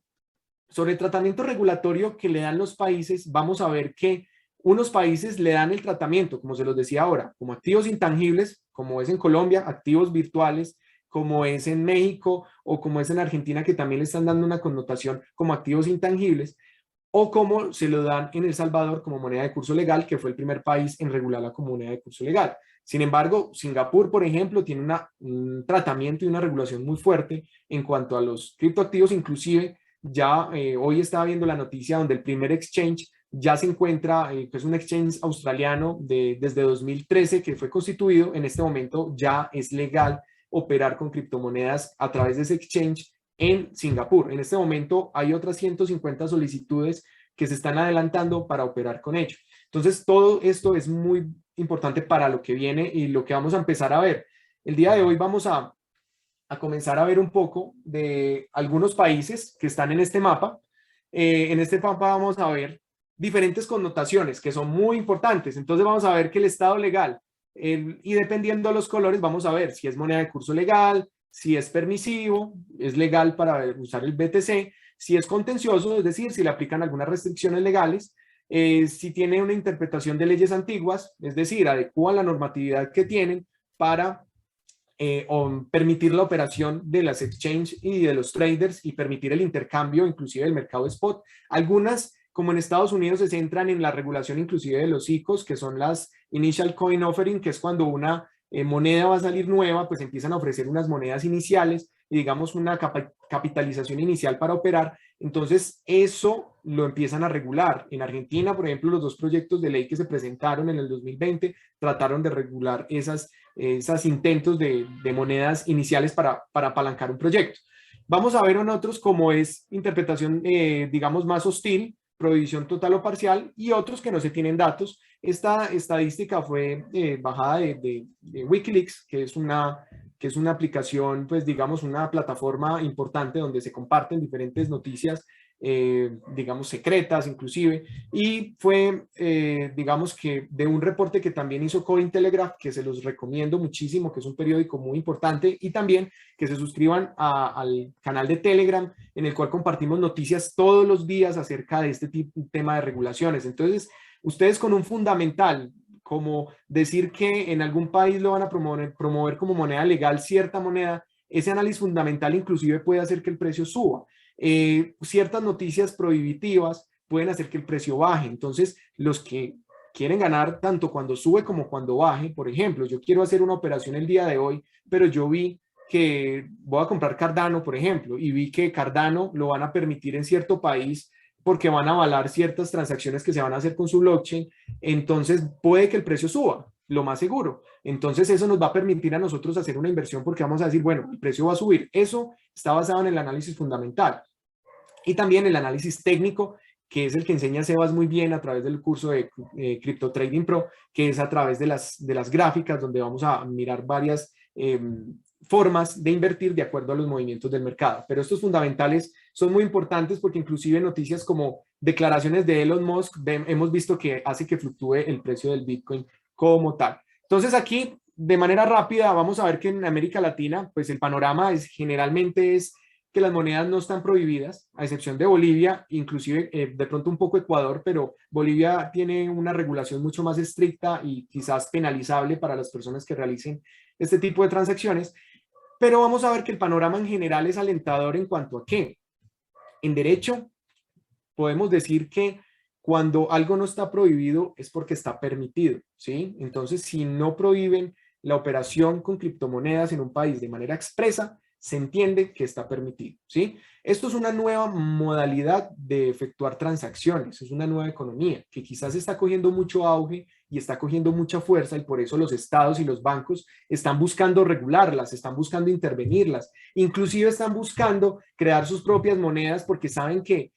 Sobre el tratamiento regulatorio que le dan los países, vamos a ver que unos países le dan el tratamiento, como se los decía ahora, como activos intangibles, como es en Colombia, activos virtuales, como es en México o como es en Argentina, que también le están dando una connotación como activos intangibles, o como se lo dan en El Salvador como moneda de curso legal, que fue el primer país en regularla como moneda de curso legal. Sin embargo, Singapur, por ejemplo, tiene un tratamiento y una regulación muy fuerte en cuanto a los criptoactivos. Inclusive ya hoy estaba viendo la noticia donde el primer exchange ya se encuentra, que es un exchange australiano desde 2013 que fue constituido. En este momento ya es legal operar con criptomonedas a través de ese exchange en Singapur. En este momento hay otras 150 solicitudes que se están adelantando para operar con ello. Entonces todo esto es muy importante para lo que viene y lo que vamos a empezar a ver. El día de hoy vamos a comenzar a ver un poco de algunos países que están en este mapa. En este mapa vamos a ver diferentes connotaciones que son muy importantes. Entonces vamos a ver que el Estado legal y dependiendo de los colores vamos a ver si es moneda de curso legal, si es permisivo, es legal para usar el BTC, si es contencioso, es decir, si le aplican algunas restricciones legales, si tiene una interpretación de leyes antiguas, es decir, adecua la normatividad que tienen para o permitir la operación de las exchanges y de los traders y permitir el intercambio inclusive del mercado spot. Algunas, como en Estados Unidos, se centran en la regulación inclusive de los ICOs, que son las Initial Coin Offering, que es cuando una moneda va a salir nueva, pues empiezan a ofrecer unas monedas iniciales y digamos una capitalización inicial para operar. Entonces eso lo empiezan a regular. En Argentina, por ejemplo, los dos proyectos de ley que se presentaron en el 2020 trataron de regular esos intentos de monedas iniciales para apalancar un proyecto. Vamos a ver en otros como es interpretación, digamos, más hostil, prohibición total o parcial, y otros que no se tienen datos. Esta estadística fue bajada de Wikileaks, que es una aplicación, pues digamos, una plataforma importante donde se comparten diferentes noticias, digamos, secretas inclusive, y fue, digamos que de un reporte que también hizo Cointelegraph, que se los recomiendo muchísimo, que es un periódico muy importante, y también que se suscriban al canal de Telegram, en el cual compartimos noticias todos los días acerca de este tema de regulaciones. Entonces, ustedes con un fundamental, como decir que en algún país lo van a promover como moneda legal cierta moneda, ese análisis fundamental inclusive puede hacer que el precio suba. Ciertas noticias prohibitivas pueden hacer que el precio baje. Entonces, los que quieren ganar tanto cuando sube como cuando baje, por ejemplo, yo quiero hacer una operación el día de hoy, pero yo vi que voy a comprar Cardano, por ejemplo, y vi que Cardano lo van a permitir en cierto país porque van a avalar ciertas transacciones que se van a hacer con su blockchain, entonces puede que el precio suba, lo más seguro. Entonces eso nos va a permitir a nosotros hacer una inversión porque vamos a decir, bueno, el precio va a subir. Eso está basado en el análisis fundamental y también el análisis técnico, que es el que enseña Sebas muy bien a través del curso de Crypto Trading Pro, que es a través de las gráficas, donde vamos a mirar varias formas de invertir de acuerdo a los movimientos del mercado. Pero estos fundamentales son muy importantes porque inclusive noticias como declaraciones de Elon Musk hemos visto que hace que fluctúe el precio del Bitcoin como tal. Entonces aquí, de manera rápida, vamos a ver que en América Latina, pues el panorama generalmente es que las monedas no están prohibidas, a excepción de Bolivia, inclusive de pronto un poco Ecuador, pero Bolivia tiene una regulación mucho más estricta y quizás penalizable para las personas que realicen este tipo de transacciones. Pero vamos a ver que el panorama en general es alentador en cuanto a qué. En derecho, podemos decir que cuando algo no está prohibido es porque está permitido, ¿sí? Entonces, si no prohíben la operación con criptomonedas en un país de manera expresa, se entiende que está permitido, ¿sí? Esto es una nueva modalidad de efectuar transacciones, es una nueva economía que quizás está cogiendo mucho auge y está cogiendo mucha fuerza y por eso los estados y los bancos están buscando regularlas, están buscando intervenirlas, inclusive están buscando crear sus propias monedas porque saben que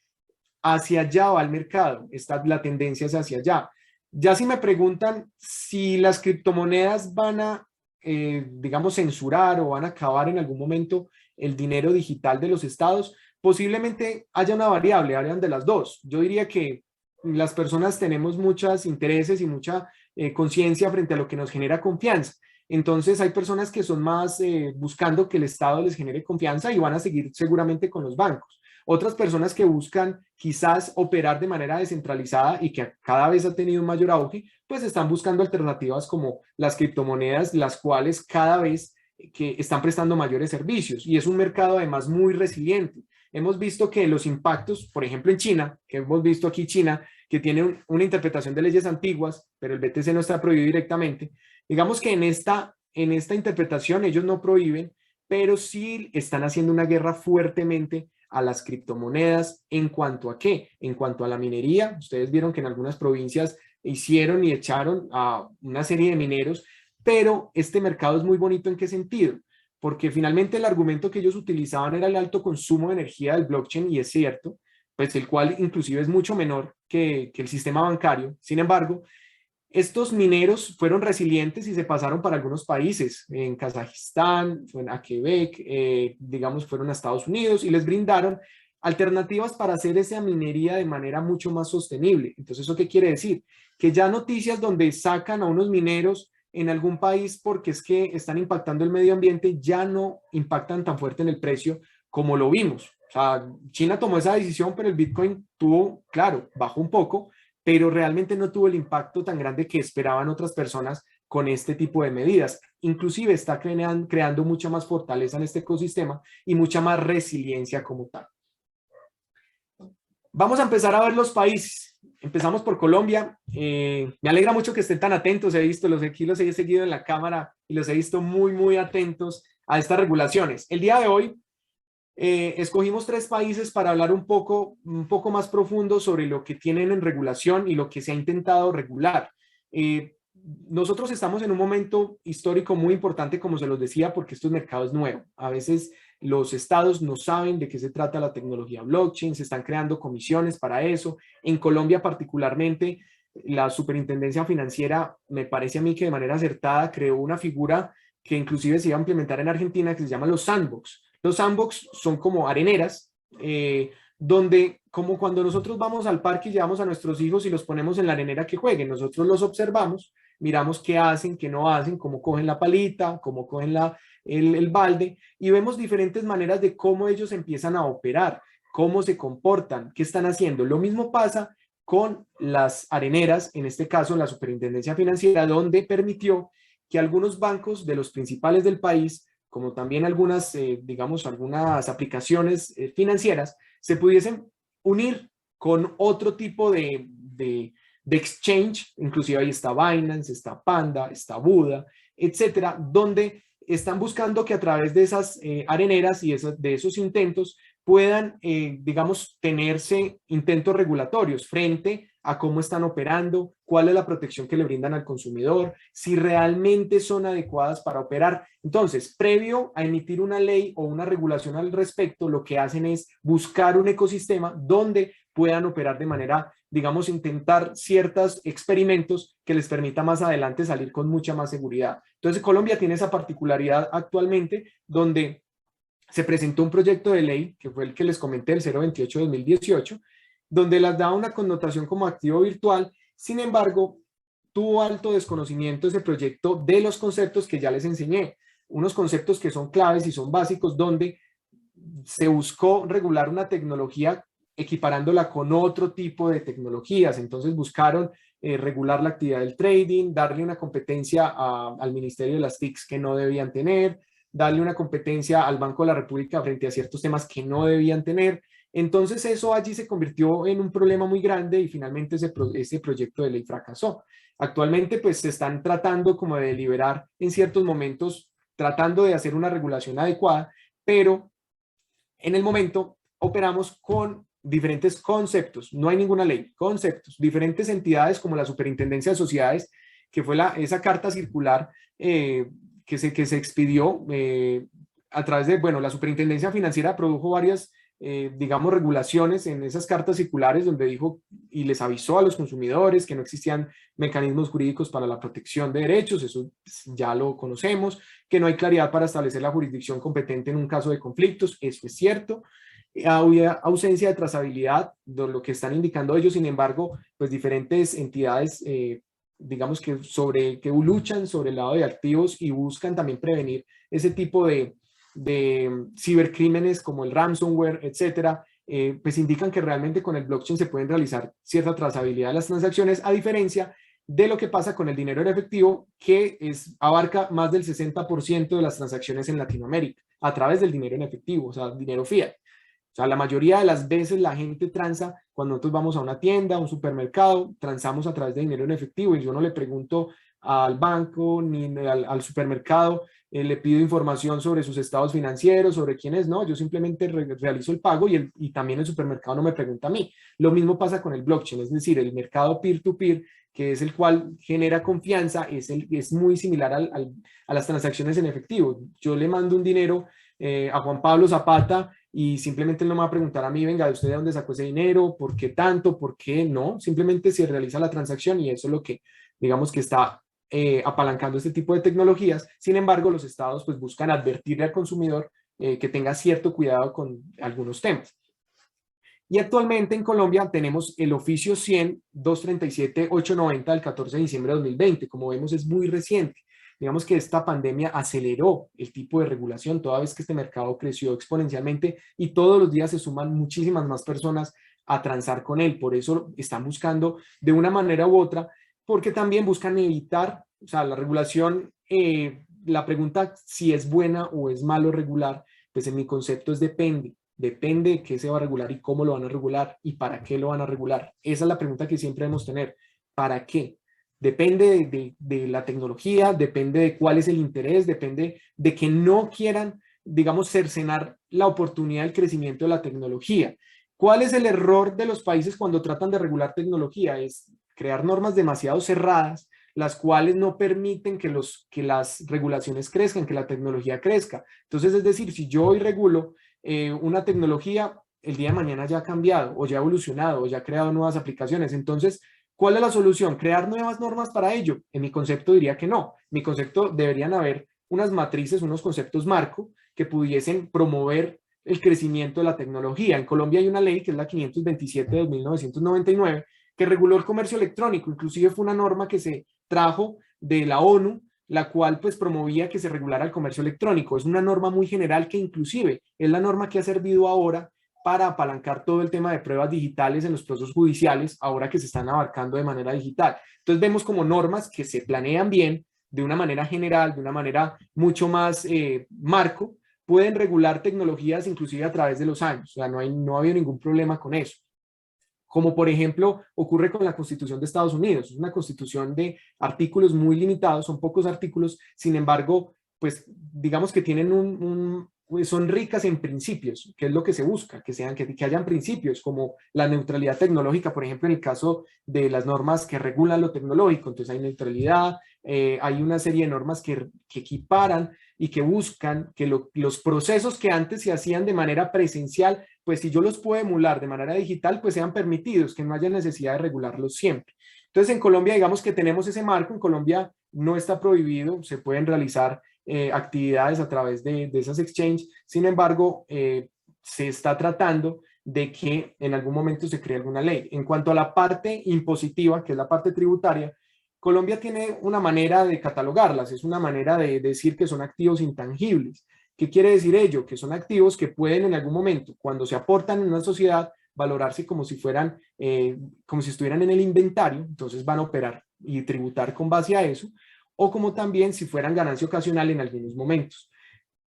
hacia allá va el mercado, la tendencia es hacia allá. Ya si me preguntan si las criptomonedas van a, digamos, censurar o van a acabar en algún momento el dinero digital de los estados, posiblemente haya una variable, hayan de las dos. Yo diría que las personas tenemos muchos intereses y mucha conciencia frente a lo que nos genera confianza. Entonces hay personas que son más buscando que el Estado les genere confianza y van a seguir seguramente con los bancos. Otras personas que buscan quizás operar de manera descentralizada y que cada vez ha tenido un mayor auge, pues están buscando alternativas como las criptomonedas, las cuales cada vez que están prestando mayores servicios. Y es un mercado además muy resiliente. Hemos visto que los impactos, por ejemplo en China, que hemos visto aquí China, que tiene una interpretación de leyes antiguas, pero el BTC no está prohibido directamente. Digamos que en esta interpretación ellos no prohíben, pero sí están haciendo una guerra fuertemente a las criptomonedas. ¿En cuanto a qué? En cuanto a la minería. Ustedes vieron que en algunas provincias hicieron y echaron a una serie de mineros, pero este mercado es muy bonito. ¿En qué sentido? Porque finalmente el argumento que ellos utilizaban era el alto consumo de energía del blockchain, y es cierto, pues el cual inclusive es mucho menor que el sistema bancario. Sin embargo, estos mineros fueron resilientes y se pasaron para algunos países, en Kazajistán, a Quebec, digamos, fueron a Estados Unidos y les brindaron alternativas para hacer esa minería de manera mucho más sostenible. Entonces, ¿eso qué quiere decir? Que ya noticias donde sacan a unos mineros en algún país porque es que están impactando el medio ambiente, ya no impactan tan fuerte en el precio como lo vimos. O sea, China tomó esa decisión, pero el Bitcoin tuvo, claro, bajó un poco, pero realmente no tuvo el impacto tan grande que esperaban otras personas con este tipo de medidas. Inclusive está creando mucha más fortaleza en este ecosistema y mucha más resiliencia como tal. Vamos a empezar a ver los países. Empezamos por Colombia. Me alegra mucho que estén tan atentos. Aquí los he seguido en la cámara y los he visto muy, muy atentos a estas regulaciones. El día de hoy escogimos 3 países para hablar un poco más profundo sobre lo que tienen en regulación y lo que se ha intentado regular. Nosotros estamos en un momento histórico muy importante, como se los decía, porque este mercado es nuevo. A veces los estados no saben de qué se trata la tecnología blockchain, se están creando comisiones para eso. En Colombia particularmente, la Superintendencia Financiera, me parece a mí que de manera acertada creó una figura que inclusive se iba a implementar en Argentina, que se llama los sandbox. Los sandbox son como areneras, donde como cuando nosotros vamos al parque y llevamos a nuestros hijos y los ponemos en la arenera que jueguen, nosotros los observamos, miramos qué hacen, qué no hacen, cómo cogen la palita, cómo cogen el balde, y vemos diferentes maneras de cómo ellos empiezan a operar, cómo se comportan, qué están haciendo. Lo mismo pasa con las areneras, en este caso la Superintendencia Financiera, donde permitió que algunos bancos de los principales del país, como también algunas, digamos, algunas aplicaciones financieras, se pudiesen unir con otro tipo de exchange. Inclusive ahí está Binance, está Panda, está Buda, etcétera, donde están buscando que a través de esas areneras y de esos intentos puedan, digamos, tenerse intentos regulatorios frente a cómo están operando, cuál es la protección que le brindan al consumidor, si realmente son adecuadas para operar. Entonces, previo a emitir una ley o una regulación al respecto, lo que hacen es buscar un ecosistema donde puedan operar de manera, digamos, intentar ciertos experimentos que les permita más adelante salir con mucha más seguridad. Entonces, Colombia tiene esa particularidad actualmente donde se presentó un proyecto de ley, que fue el que les comenté, el 028-2018, donde las da una connotación como activo virtual. Sin embargo, tuvo alto desconocimiento ese proyecto de los conceptos que ya les enseñé, unos conceptos que son claves y son básicos, donde se buscó regular una tecnología equiparándola con otro tipo de tecnologías. Entonces buscaron regular la actividad del trading, darle una competencia al Ministerio de las TICs que no debían tener, darle una competencia al Banco de la República frente a ciertos temas que no debían tener. Entonces eso allí se convirtió en un problema muy grande y finalmente ese proyecto de ley fracasó. Actualmente pues se están tratando como de deliberar en ciertos momentos, tratando de hacer una regulación adecuada, pero en el momento operamos con diferentes conceptos, no hay ninguna ley, conceptos, diferentes entidades como la Superintendencia de Sociedades, que fue esa carta circular que se expidió a través de, bueno, la Superintendencia Financiera produjo varias, digamos, regulaciones en esas cartas circulares donde dijo y les avisó a los consumidores que no existían mecanismos jurídicos para la protección de derechos, eso ya lo conocemos, que no hay claridad para establecer la jurisdicción competente en un caso de conflictos, eso es cierto. Había ausencia de trazabilidad, de lo que están indicando ellos. Sin embargo, pues diferentes entidades, digamos que luchan sobre el lado de activos y buscan también prevenir ese tipo de cibercrímenes como el ransomware, etcétera, pues indican que realmente con el blockchain se pueden realizar cierta trazabilidad de las transacciones, a diferencia de lo que pasa con el dinero en efectivo, que abarca más del 60% de las transacciones en Latinoamérica a través del dinero en efectivo, o sea, dinero fiat. O sea, la mayoría de las veces la gente transa, cuando nosotros vamos a una tienda, a un supermercado, transamos a través de dinero en efectivo y yo no le pregunto al banco ni al supermercado, le pido información sobre sus estados financieros, sobre quién es, no, yo simplemente realizo el pago y también el supermercado no me pregunta a mí. Lo mismo pasa con el blockchain, es decir, el mercado peer-to-peer, que es el cual genera confianza, es muy similar a las transacciones en efectivo. Yo le mando un dinero a Juan Pablo Zapata y simplemente él no me va a preguntar a mí, venga, ¿usted de dónde sacó ese dinero? ¿Por qué tanto? ¿Por qué no? Simplemente se realiza la transacción y eso es lo que, digamos, que está apalancando este tipo de tecnologías. Sin embargo, los estados pues buscan advertirle al consumidor que tenga cierto cuidado con algunos temas. Y actualmente en Colombia tenemos el oficio 100-237-890 del 14 de diciembre de 2020. Como vemos, es muy reciente. Digamos que esta pandemia aceleró el tipo de regulación, toda vez que este mercado creció exponencialmente y todos los días se suman muchísimas más personas a transar con él. Por eso están buscando de una manera u otra, porque también buscan evitar, o sea, la regulación, la pregunta si es buena o es malo regular, pues en mi concepto es depende. Depende de qué se va a regular y cómo lo van a regular y para qué lo van a regular. Esa es la pregunta que siempre debemos tener. ¿Para qué? Depende de la tecnología, depende de cuál es el interés, depende de que no quieran, digamos, cercenar la oportunidad del crecimiento de la tecnología. ¿Cuál es el error de los países cuando tratan de regular tecnología? Es crear normas demasiado cerradas, las cuales no permiten que las regulaciones crezcan, que la tecnología crezca. Entonces, es decir, si yo hoy regulo una tecnología, el día de mañana ya ha cambiado o ya ha evolucionado o ya ha creado nuevas aplicaciones. Entonces, ¿cuál es la solución? ¿Crear nuevas normas para ello? En mi concepto diría que no. En mi concepto deberían haber unas matrices, unos conceptos marco que pudiesen promover el crecimiento de la tecnología. En Colombia hay una ley que es la 527 de 1999 que reguló el comercio electrónico. Inclusive fue una norma que se trajo de la ONU, la cual pues promovía que se regulara el comercio electrónico. Es una norma muy general que inclusive es la norma que ha servido ahora para apalancar todo el tema de pruebas digitales en los procesos judiciales, ahora que se están abarcando de manera digital. Entonces vemos como normas que se planean bien, de una manera general, de una manera mucho más marco, pueden regular tecnologías inclusive a través de los años. O sea, no ha habido ningún problema con eso. Como por ejemplo ocurre con la Constitución de Estados Unidos. Es una constitución de artículos muy limitados, son pocos artículos, sin embargo, pues digamos que tienen son ricas en principios, que es lo que se busca, que hayan principios como la neutralidad tecnológica, por ejemplo, en el caso de las normas que regulan lo tecnológico. Entonces hay neutralidad, hay una serie de normas que equiparan y que buscan que los procesos que antes se hacían de manera presencial, pues si yo los puedo emular de manera digital, pues sean permitidos, que no haya necesidad de regularlos siempre. Entonces en Colombia digamos que tenemos ese marco. En Colombia no está prohibido, se pueden realizar actividades a través de esas exchanges. Sin embargo, se está tratando de que en algún momento se cree alguna ley. En cuanto a la parte impositiva, que es la parte tributaria, Colombia tiene una manera de catalogarlas, es una manera de decir que son activos intangibles. ¿Qué quiere decir ello? Que son activos que pueden en algún momento, cuando se aportan en una sociedad, valorarse como si fueran, como si estuvieran en el inventario. Entonces van a operar y tributar con base a eso, o como también si fueran ganancia ocasional en algunos momentos.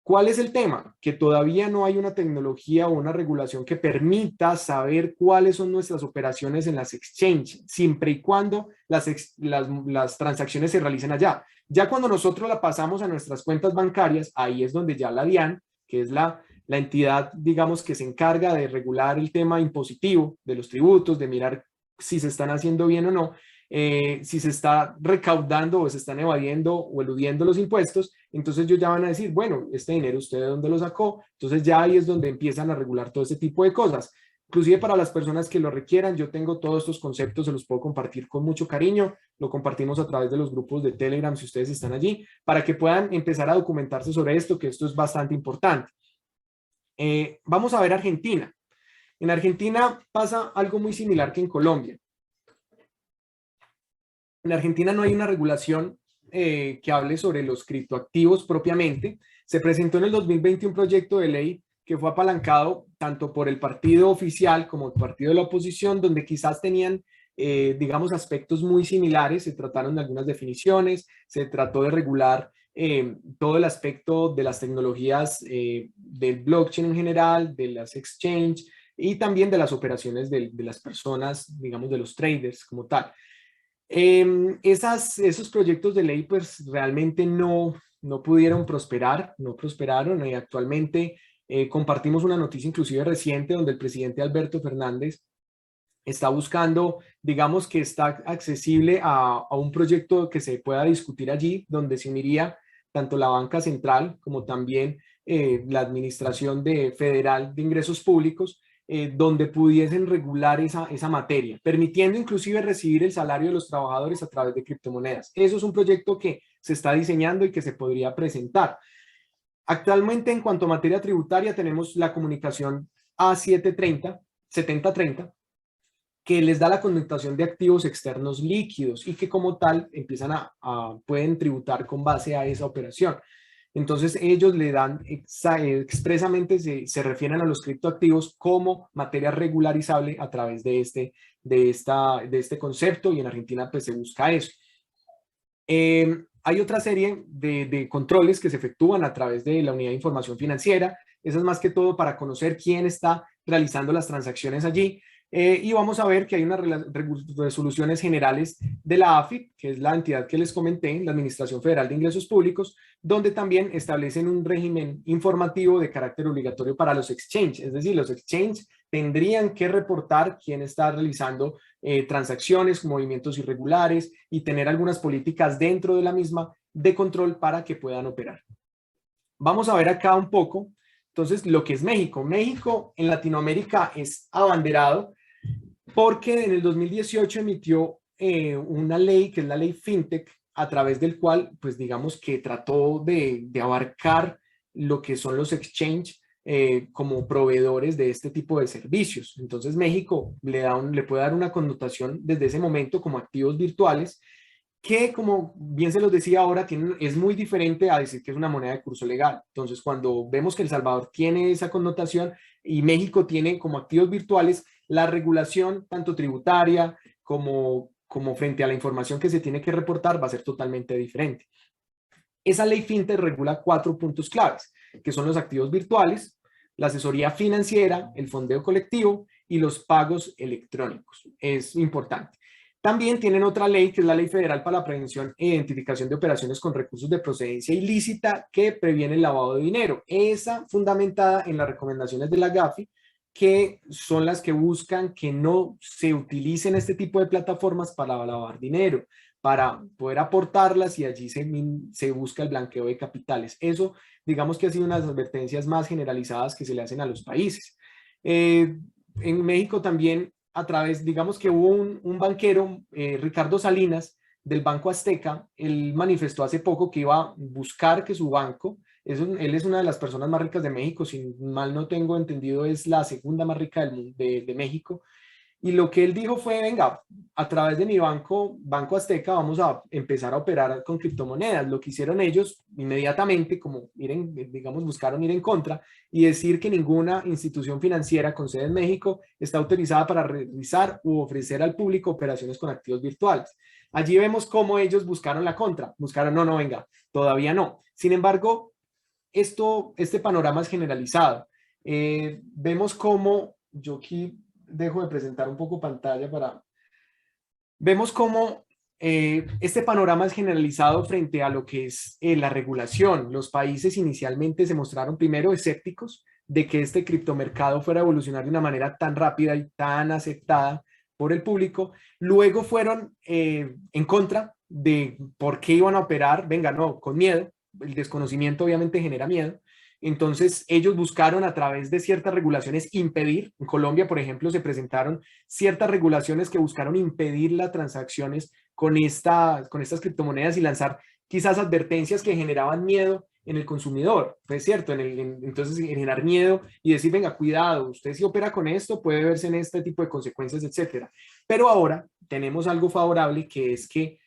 ¿Cuál es el tema? Que todavía no hay una tecnología o una regulación que permita saber cuáles son nuestras operaciones en las exchanges, siempre y cuando las transacciones se realicen allá. Ya cuando nosotros la pasamos a nuestras cuentas bancarias, ahí es donde ya la DIAN, que es la entidad, digamos, que se encarga de regular el tema impositivo de los tributos, de mirar si se están haciendo bien o no, si se está recaudando o se están evadiendo o eludiendo los impuestos. Entonces ellos ya van a decir, bueno, este dinero usted de dónde lo sacó. Entonces ya ahí es donde empiezan a regular todo ese tipo de cosas. Inclusive para las personas que lo requieran, yo tengo todos estos conceptos, se los puedo compartir con mucho cariño. Lo compartimos a través de los grupos de Telegram, si ustedes están allí, para que puedan empezar a documentarse sobre esto, que esto es bastante importante. Vamos a ver Argentina. En Argentina pasa algo muy similar que en Colombia. En Argentina no hay una regulación que hable sobre los criptoactivos propiamente. Se presentó en el 2020 un proyecto de ley que fue apalancado tanto por el partido oficial como el partido de la oposición, donde quizás tenían, digamos, aspectos muy similares. Se trataron de algunas definiciones, se trató de regular todo el aspecto de las tecnologías del blockchain en general, de las exchanges y también de las operaciones de las personas, digamos, de los traders como tal. Esos proyectos de ley pues realmente no pudieron prosperar, no prosperaron. Actualmente compartimos una noticia inclusive reciente donde el presidente Alberto Fernández está buscando, digamos que está accesible a un proyecto que se pueda discutir allí, donde se uniría tanto la banca central como también la administración federal de ingresos públicos, donde pudiesen regular esa materia, permitiendo inclusive recibir el salario de los trabajadores a través de criptomonedas. Eso es un proyecto que se está diseñando y que se podría presentar. Actualmente, en cuanto a materia tributaria, tenemos la comunicación A730, 70-30, que les da la connotación de activos externos líquidos y que como tal empiezan pueden tributar con base a esa operación. Entonces ellos le dan expresamente, se refieren a los criptoactivos como materia regularizable a través de este concepto, y en Argentina pues se busca eso. Hay otra serie de controles que se efectúan a través de la Unidad de Información Financiera. Eso es más que todo para conocer quién está realizando las transacciones allí. Y vamos a ver que hay unas resoluciones generales de la AFIP, que es la entidad que les comenté, la Administración Federal de Ingresos Públicos, donde también establecen un régimen informativo de carácter obligatorio para los exchanges. Es decir, los exchanges tendrían que reportar quién está realizando transacciones, movimientos irregulares, y tener algunas políticas dentro de la misma de control para que puedan operar. Vamos a ver acá un poco, entonces, lo que es México. México en Latinoamérica es abanderado porque en el 2018 emitió una ley, que es la ley FinTech, a través del cual, pues digamos que trató de abarcar lo que son los exchanges como proveedores de este tipo de servicios. Entonces México le puede dar una connotación desde ese momento como activos virtuales, que como bien se los decía ahora, es muy diferente a decir que es una moneda de curso legal. Entonces, cuando vemos que El Salvador tiene esa connotación y México tiene como activos virtuales, la regulación tanto tributaria como frente a la información que se tiene que reportar va a ser totalmente diferente. Esa ley FinTech regula 4 puntos claves, que son los activos virtuales, la asesoría financiera, el fondeo colectivo y los pagos electrónicos. Es importante. También tienen otra ley, que es la Ley Federal para la Prevención e Identificación de Operaciones con Recursos de Procedencia Ilícita, que previene el lavado de dinero. Esa fundamentada en las recomendaciones de la GAFI, que son las que buscan que no se utilicen este tipo de plataformas para lavar dinero, para poder aportarlas, y allí se busca el blanqueo de capitales. Eso, digamos que ha sido una de las advertencias más generalizadas que se le hacen a los países. En México también, a través, digamos que hubo un banquero, Ricardo Salinas, del Banco Azteca. Él manifestó hace poco que iba a buscar que su banco, él es una de las personas más ricas de México, si mal no tengo entendido es la segunda más rica de México, y lo que él dijo fue: venga, a través de mi Banco Azteca vamos a empezar a operar con criptomonedas. Lo que hicieron ellos inmediatamente, como digamos, buscaron ir en contra y decir que ninguna institución financiera con sede en México está autorizada para realizar u ofrecer al público operaciones con activos virtuales. Allí vemos cómo ellos buscaron la contra, buscaron: no, venga, todavía no. Sin embargo, este panorama es generalizado. Vemos cómo, yo aquí dejo de presentar un poco pantalla vemos cómo este panorama es generalizado frente a lo que es la regulación. Los países inicialmente se mostraron primero escépticos de que este criptomercado fuera a evolucionar de una manera tan rápida y tan aceptada por el público. Luego fueron en contra de por qué iban a operar, venga, no, con miedo. El desconocimiento obviamente genera miedo. Entonces ellos buscaron a través de ciertas regulaciones impedir. En Colombia, por ejemplo, se presentaron ciertas regulaciones que buscaron impedir las transacciones con estas criptomonedas y lanzar quizás advertencias que generaban miedo en el consumidor. Pues cierto, entonces generar miedo y decir: venga, cuidado, usted si opera con esto puede verse en este tipo de consecuencias, etcétera. Pero ahora tenemos algo favorable, que es que,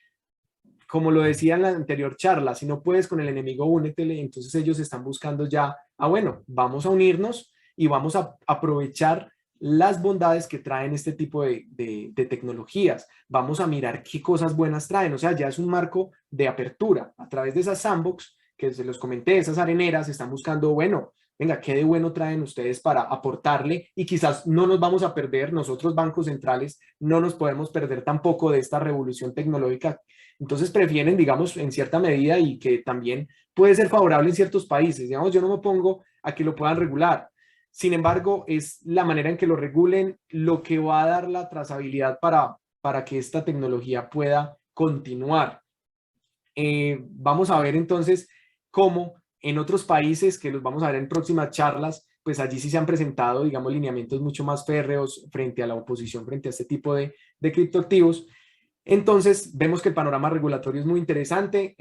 como lo decía en la anterior charla, si no puedes con el enemigo, únetele. Entonces ellos están buscando ya, bueno, vamos a unirnos y vamos a aprovechar las bondades que traen este tipo de tecnologías. Vamos a mirar qué cosas buenas traen. O sea, ya es un marco de apertura. A través de esas sandbox que se los comenté, esas areneras, están buscando, bueno, venga, ¿qué de bueno traen ustedes para aportarle? Y quizás no nos vamos a perder, nosotros bancos centrales no nos podemos perder tampoco de esta revolución tecnológica. Entonces prefieren, digamos, en cierta medida, y que también puede ser favorable en ciertos países. Digamos, yo no me opongo a que lo puedan regular. Sin embargo, es la manera en que lo regulen lo que va a dar la trazabilidad para que esta tecnología pueda continuar. Vamos a ver entonces cómo en otros países, que los vamos a ver en próximas charlas, pues allí sí se han presentado, digamos, lineamientos mucho más férreos frente a la oposición, frente a este tipo de criptoactivos. Entonces, vemos que el panorama regulatorio es muy interesante.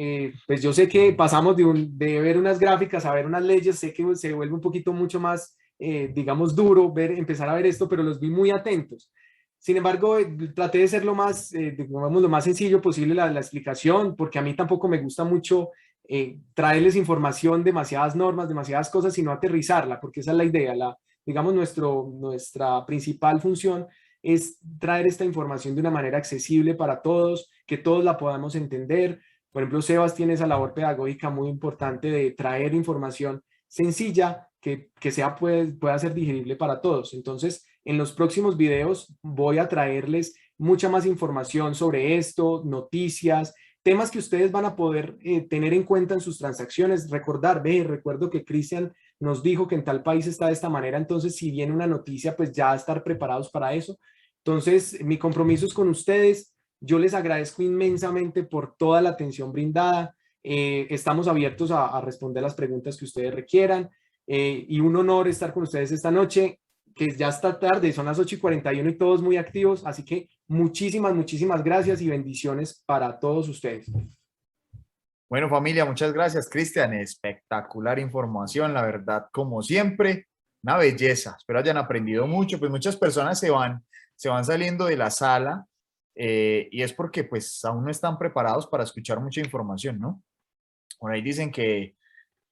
Pues yo sé que pasamos de ver unas gráficas a ver unas leyes. Sé que se vuelve un poquito mucho más digamos, duro empezar a ver esto, pero los vi muy atentos. Sin embargo, traté de ser lo más, digamos, lo más sencillo posible la explicación, porque a mí tampoco me gusta mucho traerles información, demasiadas normas, demasiadas cosas, sino aterrizarla, porque esa es la idea. Digamos, nuestra principal función es traer esta información de una manera accesible para todos, que todos la podamos entender. Por ejemplo, Sebas tiene esa labor pedagógica muy importante de traer información sencilla que pueda ser digerible para todos. Entonces, en los próximos videos voy a traerles mucha más información sobre esto, noticias, temas que ustedes van a poder tener en cuenta en sus transacciones. Recuerdo que Cristian nos dijo que en tal país está de esta manera, entonces si viene una noticia, pues ya estar preparados para eso. Entonces, mi compromiso es con ustedes. Yo les agradezco inmensamente por toda la atención brindada. Estamos abiertos a responder las preguntas que ustedes requieran. Y un honor estar con ustedes esta noche, que ya está tarde, son las 8:41 y todos muy activos, así que muchísimas gracias y bendiciones para todos ustedes. Bueno, familia, muchas gracias, Cristian. Espectacular información, la verdad, como siempre, una belleza. Espero hayan aprendido mucho. Pues muchas personas se van saliendo de la sala y es porque pues aún no están preparados para escuchar mucha información, ¿no? Por ahí dicen que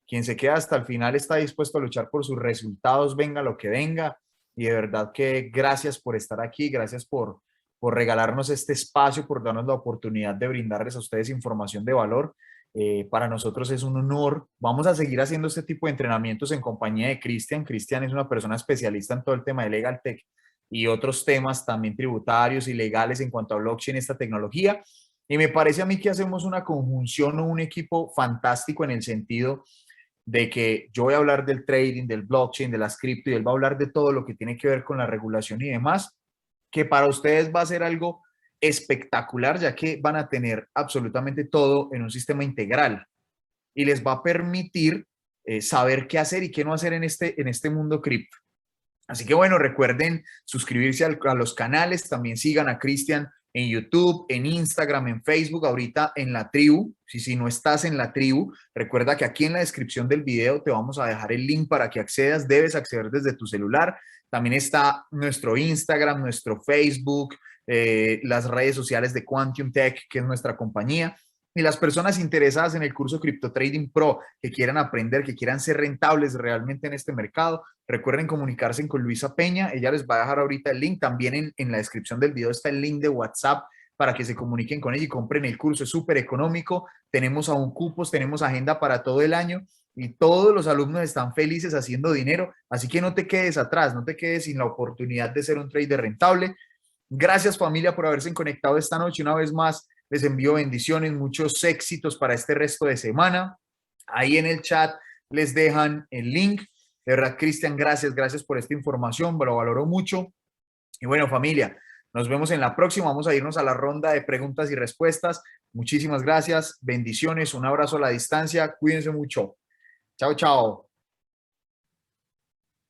quien se queda hasta el final está dispuesto a luchar por sus resultados, venga lo que venga. Y de verdad que gracias por estar aquí, gracias por regalarnos este espacio, por darnos la oportunidad de brindarles a ustedes información de valor. Para nosotros es un honor. Vamos a seguir haciendo este tipo de entrenamientos en compañía de Cristian. Cristian es una persona especialista en todo el tema de Legal Tech y otros temas también tributarios y legales en cuanto a blockchain, esta tecnología. Y me parece a mí que hacemos una conjunción o un equipo fantástico en el sentido de que yo voy a hablar del trading, del blockchain, de las cripto y él va a hablar de todo lo que tiene que ver con la regulación y demás, que para ustedes va a ser algo espectacular, ya que van a tener absolutamente todo en un sistema integral y les va a permitir saber qué hacer y qué no hacer en este mundo cripto. Así que bueno, recuerden suscribirse a los canales, también sigan a Cristian en YouTube, en Instagram, en Facebook, ahorita en la tribu. Si no estás en la tribu, recuerda que aquí en la descripción del video te vamos a dejar el link para que accedas, debes acceder desde tu celular. También está nuestro Instagram, nuestro Facebook, las redes sociales de Quantum Tech, que es nuestra compañía. Y las personas interesadas en el curso Crypto Trading Pro, que quieran aprender, que quieran ser rentables realmente en este mercado, recuerden comunicarse con Luisa Peña. Ella les va a dejar ahorita el link. También en la descripción del video está el link de WhatsApp para que se comuniquen con ella y compren el curso. Es súper económico. Tenemos aún cupos, tenemos agenda para todo el año y todos los alumnos están felices haciendo dinero. Así que no te quedes atrás, no te quedes sin la oportunidad de ser un trader rentable. Gracias, familia, por haberse conectado esta noche. Una vez más, les envío bendiciones, muchos éxitos para este resto de semana. Ahí en el chat les dejan el link. De verdad, Cristian, gracias por esta información, lo valoro mucho. Y bueno, familia, nos vemos en la próxima. Vamos a irnos a la ronda de preguntas y respuestas. Muchísimas gracias, bendiciones, un abrazo a la distancia, cuídense mucho. Chao, chao.